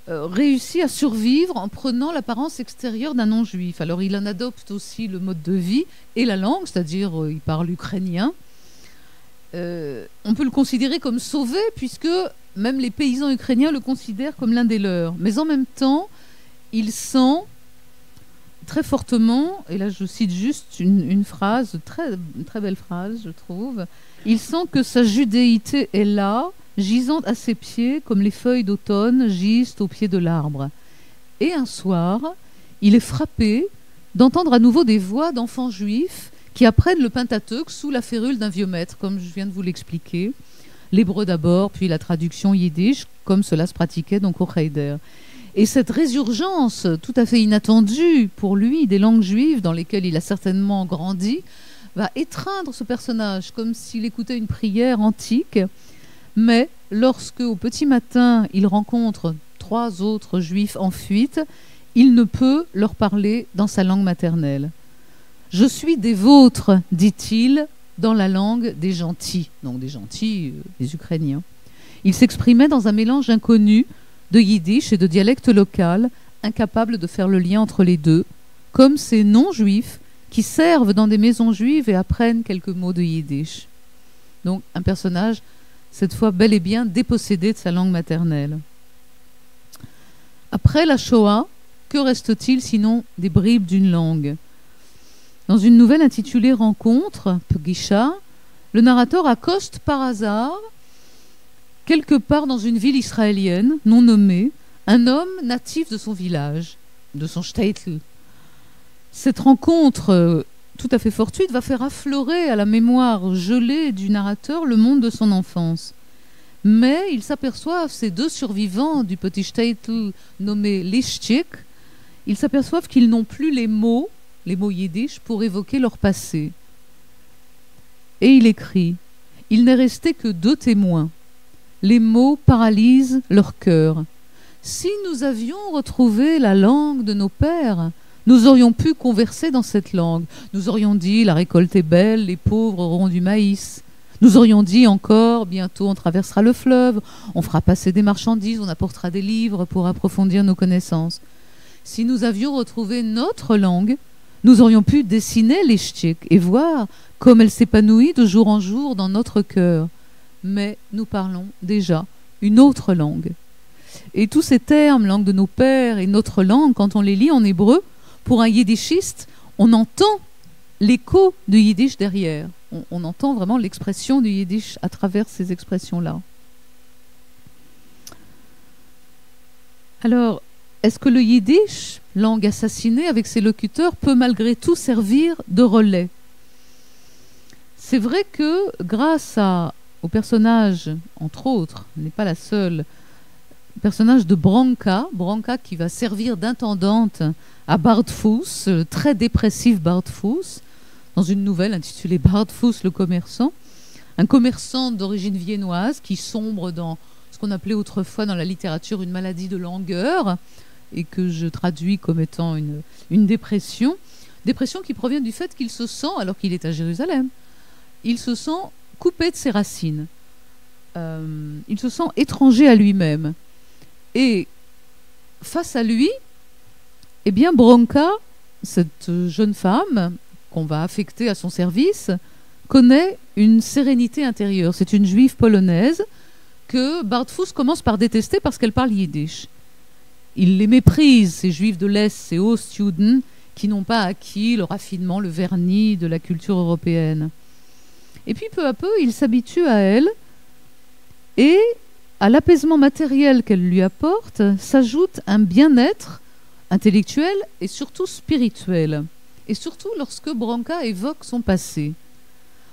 réussit à survivre en prenant l'apparence extérieure d'un non-juif. Alors il en adopte aussi le mode de vie et la langue, c'est-à-dire il parle ukrainien. On peut le considérer comme sauvé, puisque même les paysans ukrainiens le considèrent comme l'un des leurs. Mais en même temps, il sent très fortement, et là je cite juste une phrase, très belle phrase je trouve, il sent que sa judéité est là, gisant à ses pieds comme les feuilles d'automne gisent au pied de l'arbre. Et un soir, il est frappé d'entendre à nouveau des voix d'enfants juifs qui apprennent le Pentateuque sous la férule d'un vieux maître, comme je viens de vous l'expliquer. L'hébreu d'abord, puis la traduction yiddish, comme cela se pratiquait donc au Cheder. Et cette résurgence tout à fait inattendue pour lui des langues juives dans lesquelles il a certainement grandi, va étreindre ce personnage comme s'il écoutait une prière antique. Mais lorsque, au petit matin, il rencontre 3 autres juifs en fuite, il ne peut leur parler dans sa langue maternelle. Je suis des vôtres, dit-il, dans la langue des gentils, donc des gentils, les Ukrainiens. Il s'exprimait dans un mélange inconnu de yiddish et de dialecte local, incapable de faire le lien entre les deux, comme ces non-juifs qui servent dans des maisons juives et apprennent quelques mots de yiddish. Donc un personnage, cette fois bel et bien dépossédé de sa langue maternelle. Après la Shoah, que reste-t-il sinon des bribes d'une langue ? Dans une nouvelle intitulée Rencontre, Pgisha, le narrateur accoste par hasard, quelque part dans une ville israélienne, non nommée, un homme natif de son village, de son shtetl. Cette rencontre tout à fait fortuite va faire affleurer à la mémoire gelée du narrateur le monde de son enfance. Mais ils s'aperçoivent, ces deux survivants du petit shtetl nommé Lichtchik, ils s'aperçoivent qu'ils n'ont plus les mots yiddish, pour évoquer leur passé. Et il écrit « Il n'est resté que 2 témoins. Les mots paralysent leur cœur. Si nous avions retrouvé la langue de nos pères, nous aurions pu converser dans cette langue. Nous aurions dit « La récolte est belle, les pauvres auront du maïs. » Nous aurions dit encore « Bientôt on traversera le fleuve, on fera passer des marchandises, on apportera des livres pour approfondir nos connaissances. » Si nous avions retrouvé notre langue, nous aurions pu dessiner les Lichtchik et voir comme elle s'épanouit de jour en jour dans notre cœur. Mais nous parlons déjà une autre langue. Et tous ces termes, langue de nos pères et notre langue, quand on les lit en hébreu, pour un yiddishiste, on entend l'écho du yiddish derrière. On entend vraiment l'expression du yiddish à travers ces expressions-là. Alors, est-ce que le yiddish, langue assassinée avec ses locuteurs, peut malgré tout servir de relais ? C'est vrai que grâce au personnage, entre autres, n'est pas la seule, personnage de Branka qui va servir d'intendante à Bartfuss, le très dépressif Bartfuss, dans une nouvelle intitulée Bartfuss le commerçant, un commerçant d'origine viennoise qui sombre dans ce qu'on appelait autrefois dans la littérature une maladie de langueur, et que je traduis comme étant une dépression qui provient du fait qu'il se sent, alors qu'il est à Jérusalem, il se sent coupé de ses racines. Il se sent étranger à lui-même. Et face à lui, eh bien Bronka, cette jeune femme qu'on va affecter à son service, connaît une sérénité intérieure. C'est une juive polonaise que Bartfuss commence par détester parce qu'elle parle yiddish. Il les méprise, ces juifs de l'Est, ces Ostjuden, qui n'ont pas acquis le raffinement, le vernis de la culture européenne. Et puis peu à peu, il s'habitue à elle, et à l'apaisement matériel qu'elle lui apporte s'ajoute un bien-être intellectuel et surtout spirituel. Et surtout lorsque Bronka évoque son passé.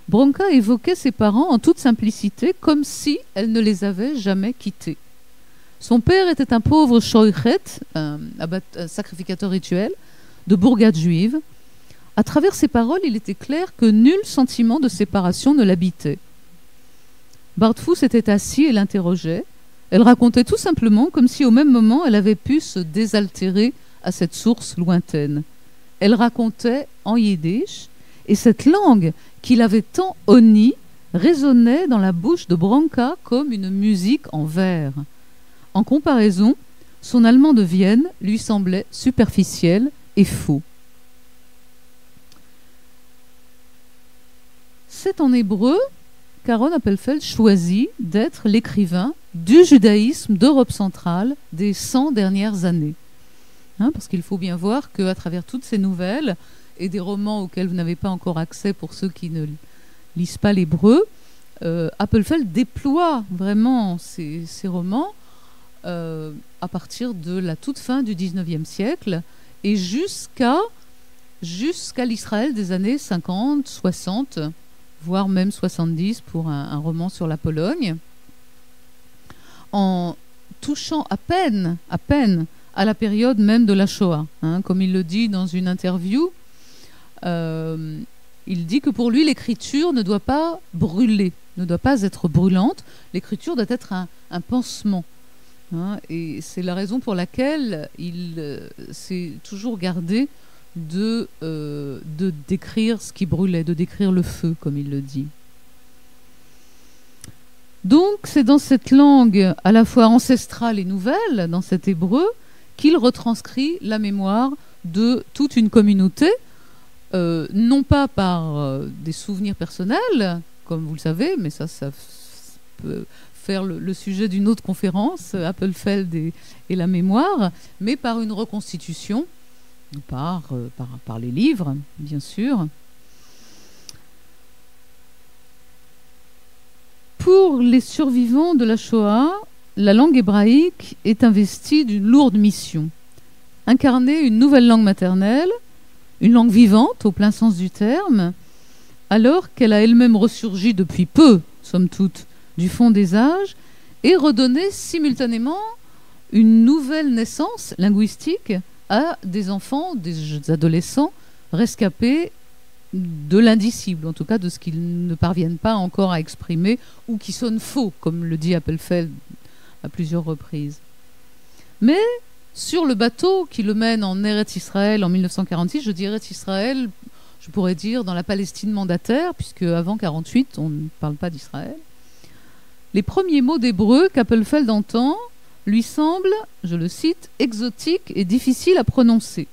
Bronka évoquait ses parents en toute simplicité, comme si elle ne les avait jamais quittés. Son père était un pauvre shoichet, un sacrificateur rituel, de bourgade juive. À travers ses paroles, il était clair que nul sentiment de séparation ne l'habitait. Bartfuss était assis et l'interrogeait. Elle racontait tout simplement comme si au même moment elle avait pu se désaltérer à cette source lointaine. Elle racontait en yiddish, et cette langue qui l'avait tant honnie résonnait dans la bouche de Bronka comme une musique en vers. En comparaison, son allemand de Vienne lui semblait superficiel et faux. C'est en hébreu qu'Aaron Appelfeld choisit d'être l'écrivain du judaïsme d'Europe centrale des 100 dernières années. Parce qu'il faut bien voir qu'à travers toutes ces nouvelles et des romans auxquels vous n'avez pas encore accès pour ceux qui ne lisent pas l'hébreu, Appelfeld déploie vraiment ces romans à partir de la toute fin du XIXe siècle et jusqu'à l'Israël des années 50, 60, voire même 70 pour un roman sur la Pologne, en touchant à peine à la période même de la Shoah. Comme il le dit dans une interview, il dit que pour lui, l'écriture ne doit pas brûler, ne doit pas être brûlante. L'écriture doit être un pansement. Et c'est la raison pour laquelle il s'est toujours gardé de décrire ce qui brûlait, de décrire le feu, comme il le dit. Donc, c'est dans cette langue à la fois ancestrale et nouvelle, dans cet hébreu, qu'il retranscrit la mémoire de toute une communauté, non pas par des souvenirs personnels, comme vous le savez, mais ça peut faire le sujet d'une autre conférence, Appelfeld et la mémoire, mais par une reconstitution, par les livres, bien sûr. Pour les survivants de la Shoah, la langue hébraïque est investie d'une lourde mission. Incarner une nouvelle langue maternelle, une langue vivante au plein sens du terme, alors qu'elle a elle-même ressurgi depuis peu, somme toute, du fond des âges, et redonner simultanément une nouvelle naissance linguistique à des enfants, des adolescents rescapés de l'indicible, en tout cas de ce qu'ils ne parviennent pas encore à exprimer ou qui sonne faux, comme le dit Appelfeld à plusieurs reprises. Mais sur le bateau qui le mène en Eretz Israël en 1946, je dis Eretz Israël, je pourrais dire dans la Palestine mandataire, puisque avant 1948, on ne parle pas d'Israël. Les premiers mots d'hébreu qu'Appelfeld entend lui semblent, je le cite, exotiques et difficiles à prononcer.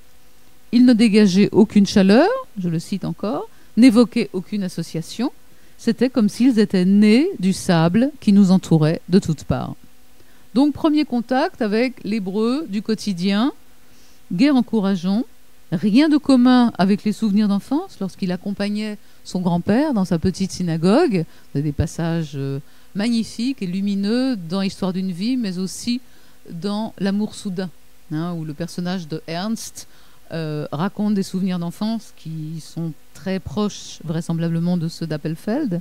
Il ne dégageait aucune chaleur, je le cite encore, n'évoquait aucune association. C'était comme s'ils étaient nés du sable qui nous entourait de toutes parts. Donc, premier contact avec l'hébreu du quotidien, guère encourageant, rien de commun avec les souvenirs d'enfance lorsqu'il accompagnait son grand-père dans sa petite synagogue. Vous avez des passages magnifiques et lumineux dans Histoire d'une vie, mais aussi dans L'amour soudain, où le personnage de Ernst raconte des souvenirs d'enfance qui sont très proches vraisemblablement de ceux d'Appelfeld.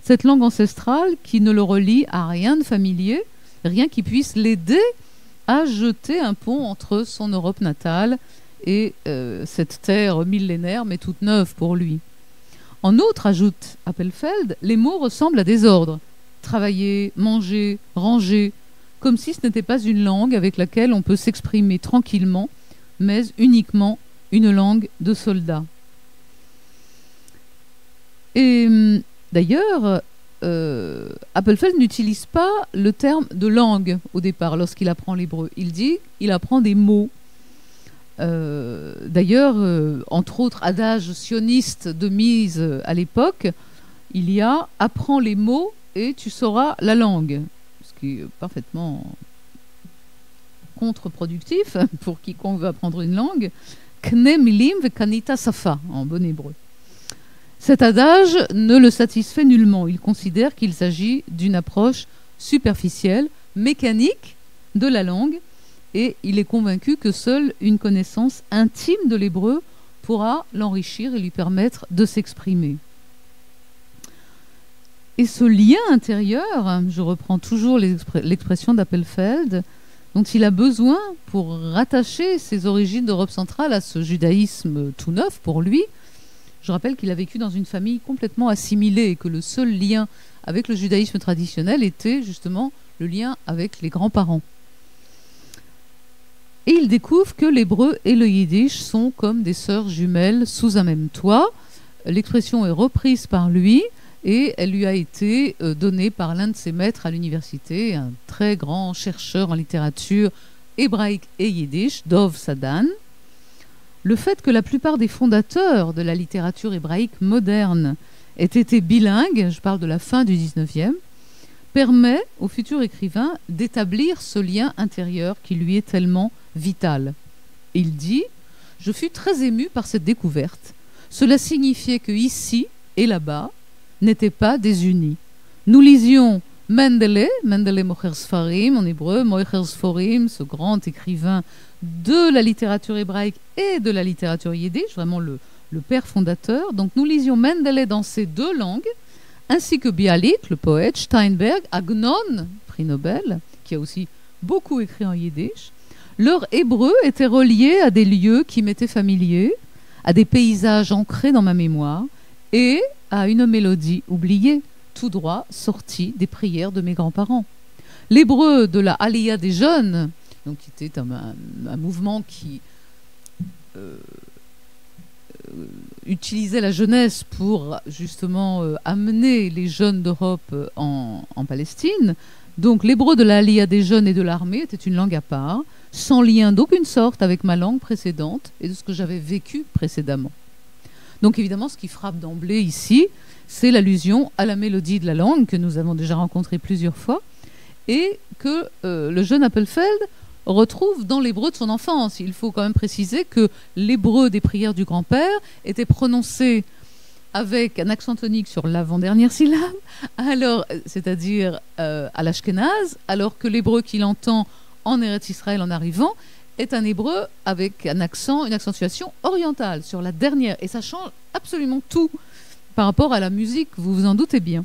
Cette langue ancestrale qui ne le relie à rien de familier, rien qui puisse l'aider à jeter un pont entre son Europe natale et cette terre millénaire mais toute neuve pour lui. En outre, ajoute Appelfeld, les mots ressemblent à des ordres. Travailler, manger, ranger, comme si ce n'était pas une langue avec laquelle on peut s'exprimer tranquillement, mais uniquement une langue de soldats. Et d'ailleurs, Appelfeld n'utilise pas le terme de langue au départ lorsqu'il apprend l'hébreu. Il dit qu'il apprend des mots. D'ailleurs, entre autres adages sionistes de mise à l'époque, il y a « apprends les mots et tu sauras la langue », ce qui est parfaitement contre-productif pour quiconque veut apprendre une langue. « Kne milim vekanita safa » en bon hébreu. Cet adage ne le satisfait nullement. Il considère qu'il s'agit d'une approche superficielle, mécanique de la langue, et il est convaincu que seule une connaissance intime de l'hébreu pourra l'enrichir et lui permettre de s'exprimer. Et ce lien intérieur, je reprends toujours l'expression d'Appelfeld, dont il a besoin pour rattacher ses origines d'Europe centrale à ce judaïsme tout neuf pour lui. Je rappelle qu'il a vécu dans une famille complètement assimilée et que le seul lien avec le judaïsme traditionnel était justement le lien avec les grands-parents. Et il découvre que l'hébreu et le yiddish sont comme des sœurs jumelles sous un même toit. L'expression est reprise par lui et elle lui a été donnée par l'un de ses maîtres à l'université, un très grand chercheur en littérature hébraïque et yiddish, Dov Sadan. Le fait que la plupart des fondateurs de la littérature hébraïque moderne aient été bilingues, je parle de la fin du 19e, permet au futur écrivain d'établir ce lien intérieur qui lui est tellement vital. Il dit « Je fus très ému par cette découverte. Cela signifiait que ici et là-bas n'étaient pas désunis. Nous lisions Mendele Mocher Sfarim en hébreu, Mocher Sforim, ce grand écrivain de la littérature hébraïque et de la littérature yiddish, vraiment le père fondateur. Donc nous lisions Mendele dans ces deux langues, ainsi que Bialik, le poète, Steinberg, Agnon, prix Nobel, qui a aussi beaucoup écrit en yiddish. Leur hébreu était relié à des lieux qui m'étaient familiers, à des paysages ancrés dans ma mémoire et à une mélodie oubliée, tout droit sortie des prières de mes grands-parents. L'hébreu de la Aliyah des jeunes, donc qui était un mouvement qui utilisait la jeunesse pour justement amener les jeunes d'Europe en Palestine. Donc l'hébreu de l'Aliyah des jeunes et de l'armée était une langue à part, sans lien d'aucune sorte avec ma langue précédente et de ce que j'avais vécu précédemment. Donc évidemment, ce qui frappe d'emblée ici, c'est l'allusion à la mélodie de la langue que nous avons déjà rencontrée plusieurs fois et que le jeune Appelfeld retrouve dans l'hébreu de son enfance. Il faut quand même préciser que l'hébreu des prières du grand-père était prononcé avec un accent tonique sur l'avant-dernière syllabe, c'est-à-dire à l'ashkénaze, alors que l'hébreu qu'il entend en Eretz Israël en arrivant est un hébreu avec un accent, une accentuation orientale sur la dernière. Et ça change absolument tout par rapport à la musique, vous vous en doutez bien.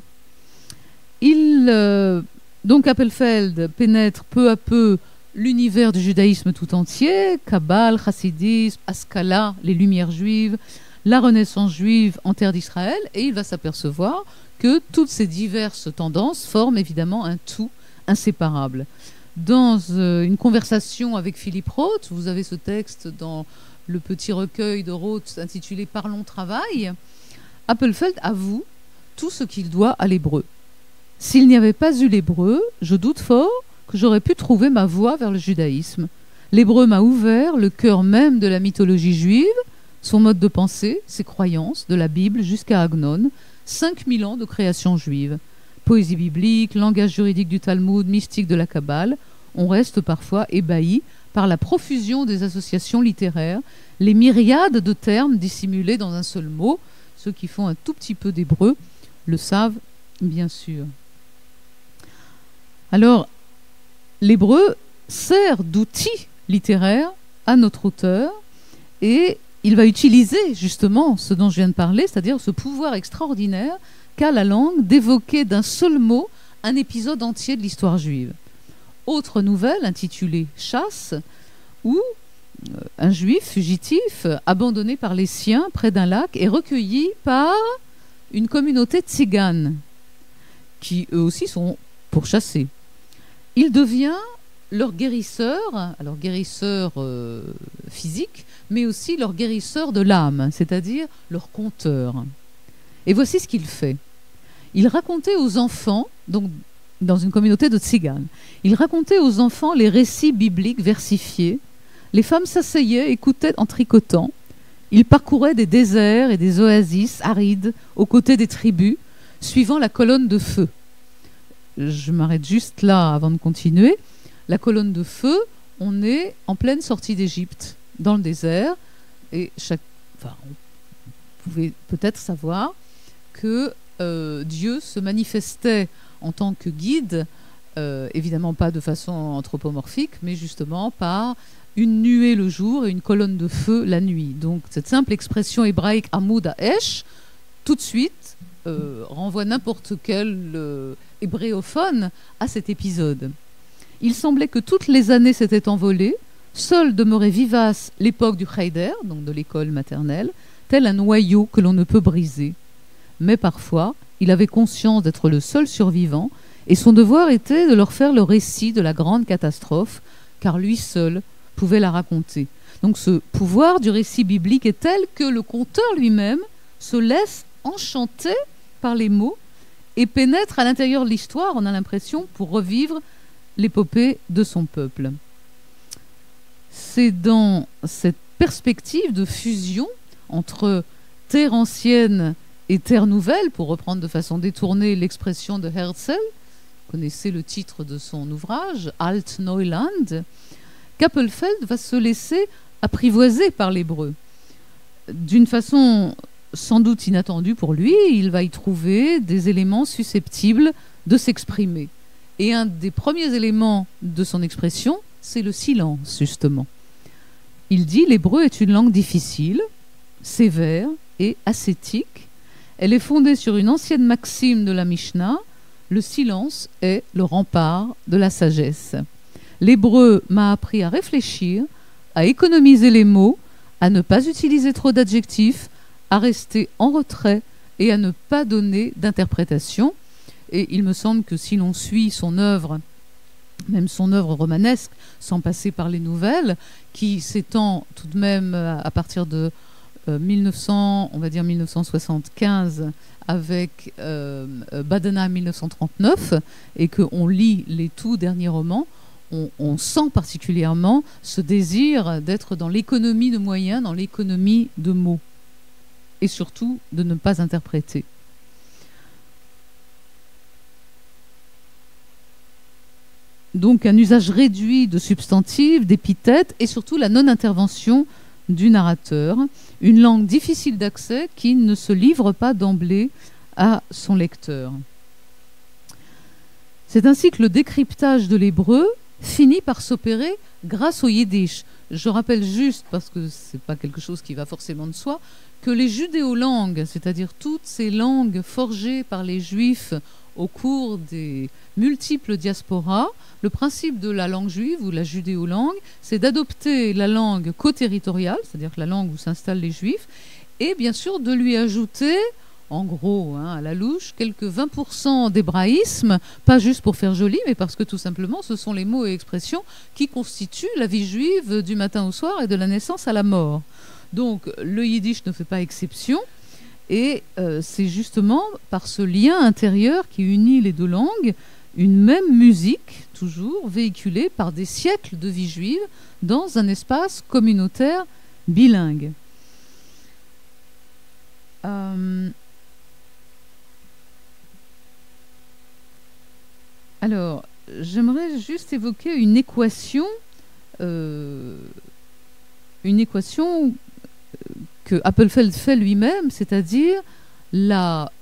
Donc Appelfeld pénètre peu à peu l'univers du judaïsme tout entier, Kabbale, Chassidisme, Haskalah, les Lumières juives, la Renaissance juive en terre d'Israël, et il va s'apercevoir que toutes ces diverses tendances forment évidemment un tout inséparable. Dans une conversation avec Philippe Roth, vous avez ce texte dans le petit recueil de Roth intitulé « Parlons travail », Appelfeld avoue tout ce qu'il doit à l'hébreu. « S'il n'y avait pas eu l'hébreu, je doute fort que j'aurais pu trouver ma voie vers le judaïsme. L'hébreu m'a ouvert le cœur même de la mythologie juive, son mode de pensée, ses croyances, de la Bible jusqu'à Agnon, 5000 ans de création juive. Poésie biblique, langage juridique du Talmud, mystique de la Kabbale, on reste parfois ébahi par la profusion des associations littéraires, les myriades de termes dissimulés dans un seul mot. Ceux qui font un tout petit peu d'hébreu le savent, bien sûr. Alors, l'hébreu sert d'outil littéraire à notre auteur et il va utiliser justement ce dont je viens de parler, c'est-à-dire ce pouvoir extraordinaire qu'a la langue d'évoquer d'un seul mot un épisode entier de l'histoire juive. Autre nouvelle intitulée « Chasse » où un juif fugitif abandonné par les siens près d'un lac est recueilli par une communauté tzigane qui eux aussi sont pourchassés. Il devient leur guérisseur, alors guérisseur physique, mais aussi leur guérisseur de l'âme, c'est-à-dire leur conteur. Et voici ce qu'il fait. Il racontait aux enfants, donc dans une communauté de tziganes, il racontait aux enfants les récits bibliques versifiés. Les femmes s'asseyaient, écoutaient en tricotant. Il parcourait des déserts et des oasis arides aux côtés des tribus, suivant la colonne de feu. Je m'arrête juste là avant de continuer. La colonne de feu, on est en pleine sortie d'Égypte, dans le désert, et vous pouvez peut-être savoir que Dieu se manifestait en tant que guide, évidemment pas de façon anthropomorphique, mais justement par une nuée le jour et une colonne de feu la nuit. Donc cette simple expression hébraïque Amoud Haesh, tout de suite, renvoie n'importe quel hébréophone à cet épisode. Il semblait que toutes les années s'étaient envolées, seule demeurait vivace l'époque du Cheder, donc de l'école maternelle, tel un noyau que l'on ne peut briser. Mais parfois, il avait conscience d'être le seul survivant, et son devoir était de leur faire le récit de la grande catastrophe, car lui seul pouvait la raconter. Donc ce pouvoir du récit biblique est tel que le conteur lui-même se laisse enchanter par les mots et pénètre à l'intérieur de l'histoire, on a l'impression, pour revivre l'épopée de son peuple. C'est dans cette perspective de fusion entre terre ancienne et terre nouvelle, pour reprendre de façon détournée l'expression de Herzl, vous connaissez le titre de son ouvrage, Alt Neuland, qu'Appelfeld va se laisser apprivoiser par l'hébreu. D'une façon sans doute inattendue pour lui, il va y trouver des éléments susceptibles de s'exprimer. Et un des premiers éléments de son expression, c'est le silence, justement. Il dit « L'hébreu est une langue difficile, sévère et ascétique. Elle est fondée sur une ancienne maxime de la Mishnah. Le silence est le rempart de la sagesse. L'hébreu m'a appris à réfléchir, à économiser les mots, à ne pas utiliser trop d'adjectifs, à rester en retrait et à ne pas donner d'interprétation. » Et il me semble que si l'on suit son œuvre, même son œuvre romanesque, sans passer par les nouvelles, qui s'étend tout de même à partir de 1900, on va dire 1975 avec Badenham 1939 et qu'on lit les tout derniers romans, on sent particulièrement ce désir d'être dans l'économie de moyens, dans l'économie de mots et surtout de ne pas interpréter. Donc un usage réduit de substantifs, d'épithètes et surtout la non-intervention du narrateur, une langue difficile d'accès qui ne se livre pas d'emblée à son lecteur. C'est ainsi que le décryptage de l'hébreu finit par s'opérer grâce au yiddish. Je rappelle juste, parce que ce n'est pas quelque chose qui va forcément de soi, que les judéolangues, c'est-à-dire toutes ces langues forgées par les juifs au cours des multiples diasporas, le principe de la langue juive ou la judéolangue, c'est d'adopter la langue co-territoriale, c'est-à-dire la langue où s'installent les juifs, et bien sûr de lui ajouter, en gros, à la louche, quelques 20% d'hébraïsme, pas juste pour faire joli, mais parce que tout simplement ce sont les mots et expressions qui constituent la vie juive du matin au soir et de la naissance à la mort. Donc le yiddish ne fait pas exception. Et c'est justement par ce lien intérieur qui unit les deux langues, une même musique, toujours véhiculée par des siècles de vie juive dans un espace communautaire bilingue. Alors, j'aimerais juste évoquer une équation que Appelfeld fait lui-même, c'est-à-dire la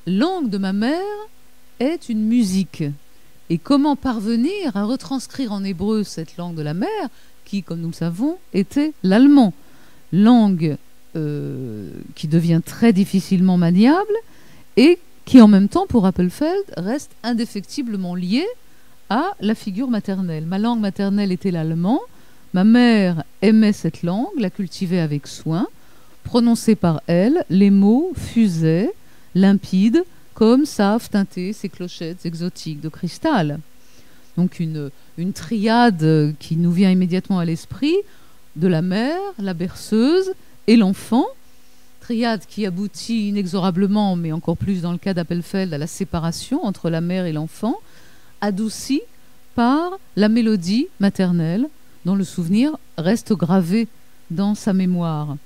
langue de ma mère est une musique. Et comment parvenir à retranscrire en hébreu cette langue de la mère, qui, comme nous le savons, était l'allemand, langue qui devient très difficilement maniable et qui, en même temps, pour Appelfeld, reste indéfectiblement liée à la figure maternelle. Ma langue maternelle était l'allemand, ma mère aimait cette langue, la cultivait avec soin. Prononcés par elle, les mots fusaient, limpides, comme savent teinter ces clochettes exotiques de cristal. Donc une triade qui nous vient immédiatement à l'esprit de la mère, la berceuse et l'enfant. Triade qui aboutit inexorablement, mais encore plus dans le cas d'Appelfeld, à la séparation entre la mère et l'enfant, adoucie par la mélodie maternelle dont le souvenir reste gravé dans sa mémoire.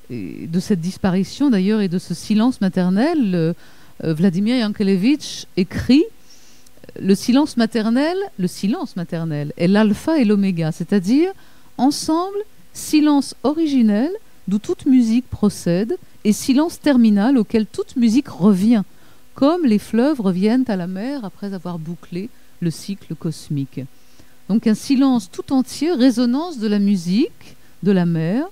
Et de cette disparition d'ailleurs et de ce silence maternel, Vladimir Yankelevitch écrit le silence maternel est l'alpha et l'oméga, c'est-à-dire ensemble silence originel d'où toute musique procède et silence terminal auquel toute musique revient, comme les fleuves reviennent à la mer après avoir bouclé le cycle cosmique. Donc un silence tout entier, résonance de la musique, de la mer,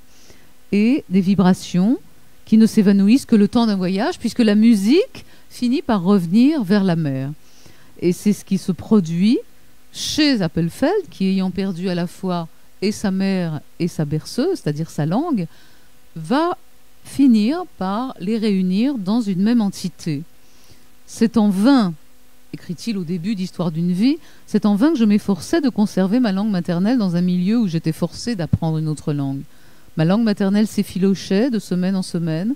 et des vibrations qui ne s'évanouissent que le temps d'un voyage, puisque la musique finit par revenir vers la mer. Et c'est ce qui se produit chez Appelfeld, qui, ayant perdu à la fois et sa mère et sa berceuse, c'est-à-dire sa langue, va finir par les réunir dans une même entité. C'est en vain, écrit-il au début d'Histoire d'une vie, c'est en vain que je m'efforçais de conserver ma langue maternelle dans un milieu où j'étais forcé d'apprendre une autre langue. Ma langue maternelle s'effilochait de semaine en semaine,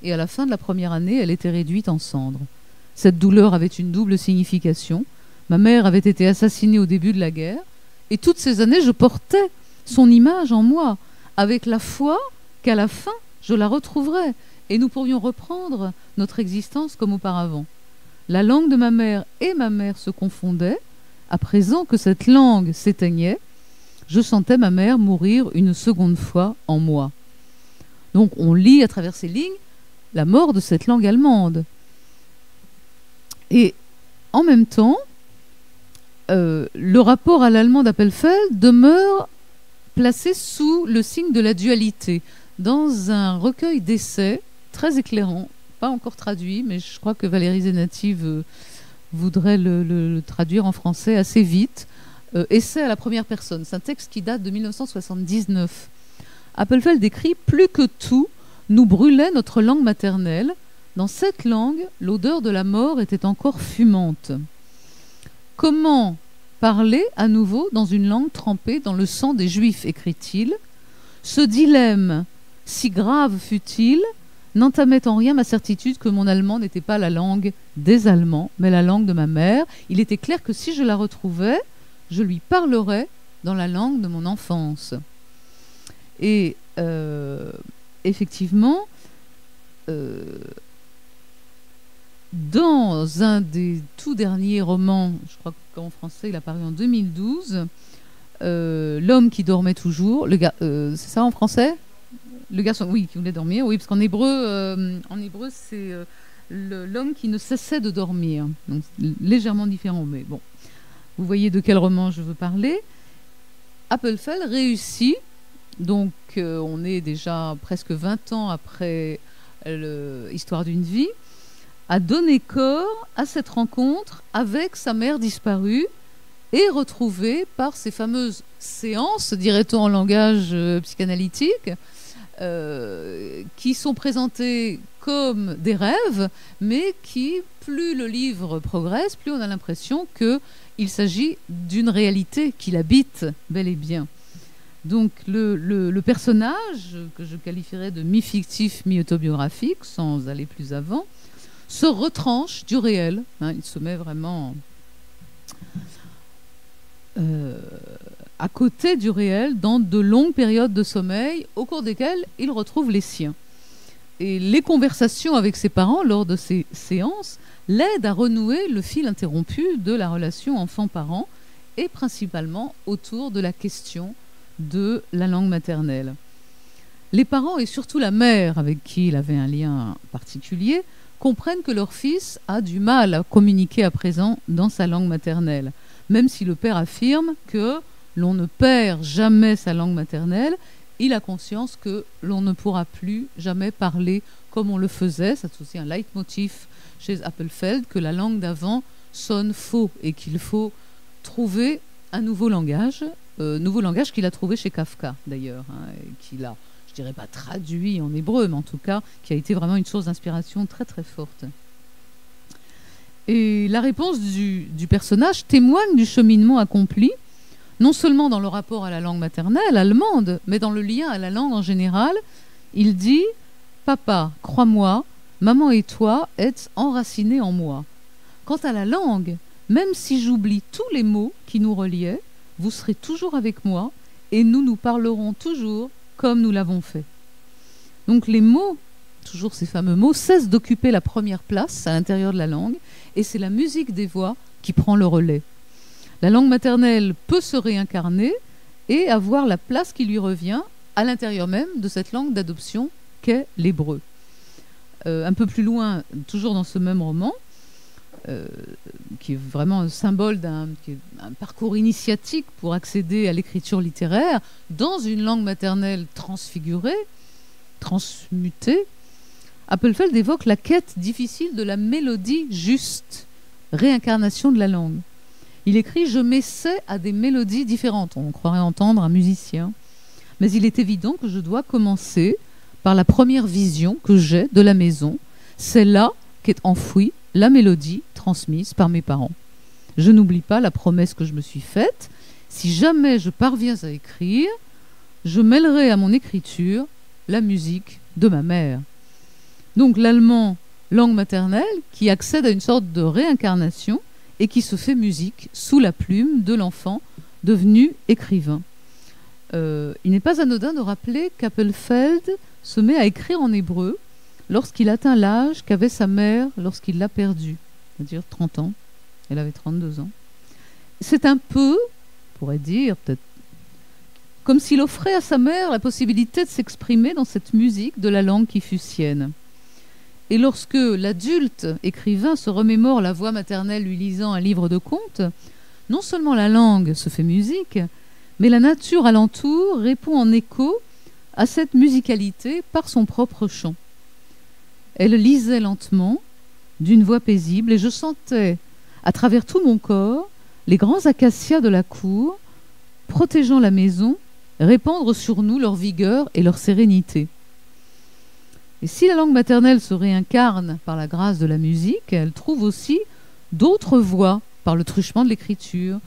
et à la fin de la première année, elle était réduite en cendres. Cette douleur avait une double signification. Ma mère avait été assassinée au début de la guerre, et toutes ces années, je portais son image en moi, avec la foi qu'à la fin, je la retrouverais, et nous pourrions reprendre notre existence comme auparavant. La langue de ma mère et ma mère se confondaient. À présent que cette langue s'éteignait, je sentais ma mère mourir une seconde fois en moi. Donc on lit à travers ces lignes la mort de cette langue allemande. Et en même temps, le rapport à l'allemand d'Appelfeld demeure placé sous le signe de la dualité, dans un recueil d'essais très éclairant, pas encore traduit, mais je crois que Valérie Zenati voudrait le traduire en français assez vite. Essai à la première personne. C'est un texte qui date de 1979. Appelfeld écrit « Plus que tout, nous brûlait notre langue maternelle. Dans cette langue, l'odeur de la mort était encore fumante. Comment parler à nouveau dans une langue trempée dans le sang des Juifs » écrit-il. « Ce dilemme, si grave fût-il, n'entamait en rien ma certitude que mon allemand n'était pas la langue des Allemands, mais la langue de ma mère. Il était clair que si je la retrouvais, je lui parlerais dans la langue de mon enfance. Et effectivement, dans un des tout derniers romans, je crois qu'en français il a paru en 2012, L'homme qui dormait toujours, c'est ça en français? Le garçon, oui, qui voulait dormir, oui, parce qu'en hébreu, c'est l'homme qui ne cessait de dormir. Donc, légèrement différent, mais bon. Vous voyez de quel roman je veux parler. Appelfeld réussit, donc on est déjà presque 20 ans après Histoire d'une vie, à donner corps à cette rencontre avec sa mère disparue et retrouvée par ces fameuses séances, dirait-on en langage psychanalytique, qui sont présentés comme des rêves, mais qui, plus le livre progresse, plus on a l'impression qu'il s'agit d'une réalité qu'il habite bel et bien. Donc le personnage, que je qualifierais de mi-fictif, mi-autobiographique, sans aller plus avant, se retranche du réel. Il se met vraiment à côté du réel dans de longues périodes de sommeil au cours desquelles il retrouve les siens. Et les conversations avec ses parents lors de ces séances l'aident à renouer le fil interrompu de la relation enfant-parent et principalement autour de la question de la langue maternelle. Les parents et surtout la mère, avec qui il avait un lien particulier, comprennent que leur fils a du mal à communiquer à présent dans sa langue maternelle, même si le père affirme que l'on ne perd jamais sa langue maternelle, il a conscience que l'on ne pourra plus jamais parler comme on le faisait. C'est aussi un leitmotiv chez Appelfeld, que la langue d'avant sonne faux et qu'il faut trouver un nouveau langage qu'il a trouvé chez Kafka d'ailleurs, et qu'il a, je dirais pas traduit en hébreu, mais en tout cas qui a été vraiment une source d'inspiration très très forte. Et la réponse du personnage témoigne du cheminement accompli, non seulement dans le rapport à la langue maternelle allemande, mais dans le lien à la langue en général. Il dit « Papa, crois-moi, maman et toi êtes enracinés en moi. Quant à la langue, même si j'oublie tous les mots qui nous reliaient, vous serez toujours avec moi et nous nous parlerons toujours comme nous l'avons fait. » Donc les mots, toujours ces fameux mots, cessent d'occuper la première place à l'intérieur de la langue, et c'est la musique des voix qui prend le relais. La langue maternelle peut se réincarner et avoir la place qui lui revient à l'intérieur même de cette langue d'adoption qu'est l'hébreu. Un peu plus loin, toujours dans ce même roman, qui est vraiment un symbole d'un parcours initiatique pour accéder à l'écriture littéraire dans une langue maternelle transfigurée, transmutée, Appelfeld évoque la quête difficile de la mélodie juste, réincarnation de la langue. Il écrit « Je m'essaie à des mélodies différentes ». On croirait entendre un musicien. Mais il est évident que je dois commencer par la première vision que j'ai de la maison. C'est là qu'est enfouie la mélodie transmise par mes parents. Je n'oublie pas la promesse que je me suis faite. Si jamais je parviens à écrire, je mêlerai à mon écriture la musique de ma mère. Donc l'allemand, langue maternelle, qui accède à une sorte de réincarnation et qui se fait musique sous la plume de l'enfant devenu écrivain. Il n'est pas anodin de rappeler qu'Appelfeld se met à écrire en hébreu lorsqu'il atteint l'âge qu'avait sa mère lorsqu'il l'a perdue, c'est-à-dire 30 ans. Elle avait 32 ans. C'est un peu, on pourrait dire, peut-être, comme s'il offrait à sa mère la possibilité de s'exprimer dans cette musique de la langue qui fut sienne. Et lorsque l'adulte écrivain se remémore la voix maternelle lui lisant un livre de contes, non seulement la langue se fait musique, mais la nature alentour répond en écho à cette musicalité par son propre chant. Elle lisait lentement, d'une voix paisible, et je sentais, à travers tout mon corps, les grands acacias de la cour, protégeant la maison, répandre sur nous leur vigueur et leur sérénité. Et si la langue maternelle se réincarne par la grâce de la musique, elle trouve aussi d'autres voies par le truchement de l'écriture.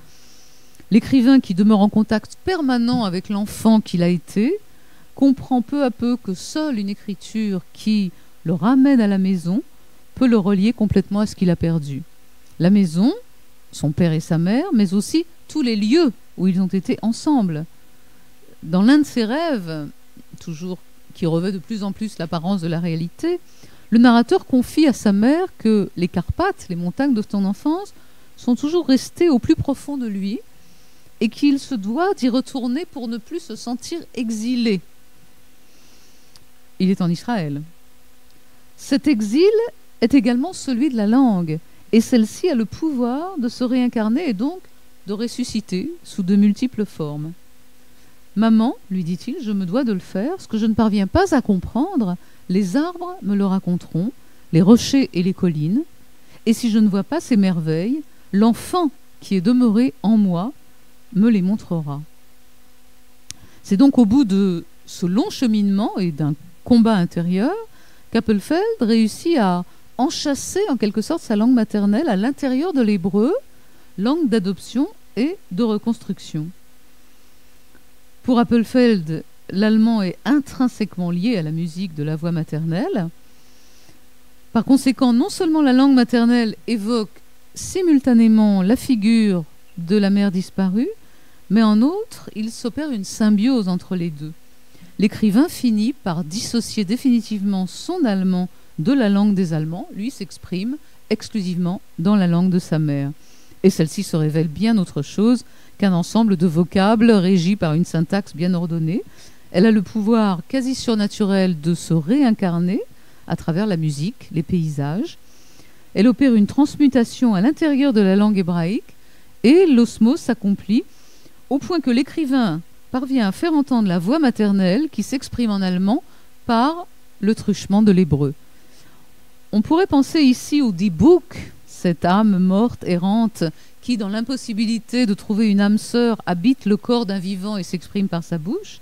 L'écrivain qui demeure en contact permanent avec l'enfant qu'il a été comprend peu à peu que seule une écriture qui le ramène à la maison peut le relier complètement à ce qu'il a perdu. La maison, son père et sa mère, mais aussi tous les lieux où ils ont été ensemble. Dans l'un de ses rêves, toujours qui revêt de plus en plus l'apparence de la réalité, le narrateur confie à sa mère que les Carpates, les montagnes de son enfance, sont toujours restées au plus profond de lui et qu'il se doit d'y retourner pour ne plus se sentir exilé. Il est en Israël. Cet exil est également celui de la langue, et celle-ci a le pouvoir de se réincarner et donc de ressusciter sous de multiples formes. « Maman, lui dit-il, je me dois de le faire, ce que je ne parviens pas à comprendre, les arbres me le raconteront, les rochers et les collines, et si je ne vois pas ces merveilles, l'enfant qui est demeuré en moi me les montrera. » C'est donc au bout de ce long cheminement et d'un combat intérieur qu'Appelfeld réussit à enchasser en quelque sorte sa langue maternelle à l'intérieur de l'hébreu, langue d'adoption et de reconstruction. Pour Appelfeld, l'allemand est intrinsèquement lié à la musique de la voix maternelle. Par conséquent, non seulement la langue maternelle évoque simultanément la figure de la mère disparue, mais en outre, il s'opère une symbiose entre les deux. L'écrivain finit par dissocier définitivement son allemand de la langue des Allemands, lui s'exprime exclusivement dans la langue de sa mère. Et celle-ci se révèle bien autre chose qu'un ensemble de vocables régis par une syntaxe bien ordonnée. Elle a le pouvoir quasi surnaturel de se réincarner à travers la musique, les paysages. Elle opère une transmutation à l'intérieur de la langue hébraïque et l'osmose s'accomplit au point que l'écrivain parvient à faire entendre la voix maternelle qui s'exprime en allemand par le truchement de l'hébreu. On pourrait penser ici au Dibouk, cette âme morte, errante, qui, dans l'impossibilité de trouver une âme sœur, habite le corps d'un vivant et s'exprime par sa bouche.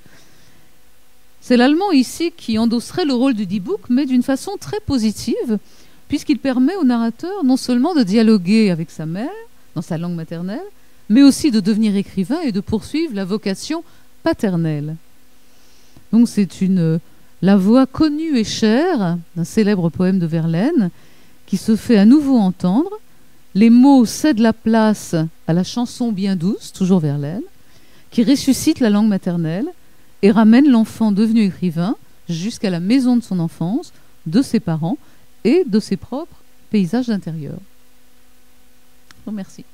C'est l'allemand ici qui endosserait le rôle du Dibouk, mais d'une façon très positive, puisqu'il permet au narrateur non seulement de dialoguer avec sa mère, dans sa langue maternelle, mais aussi de devenir écrivain et de poursuivre la vocation paternelle. Donc c'est la voix connue et chère d'un célèbre poème de Verlaine qui se fait à nouveau entendre. Les mots cèdent la place à la chanson bien douce, toujours Verlaine, qui ressuscite la langue maternelle et ramène l'enfant devenu écrivain jusqu'à la maison de son enfance, de ses parents et de ses propres paysages intérieurs. Je vous remercie.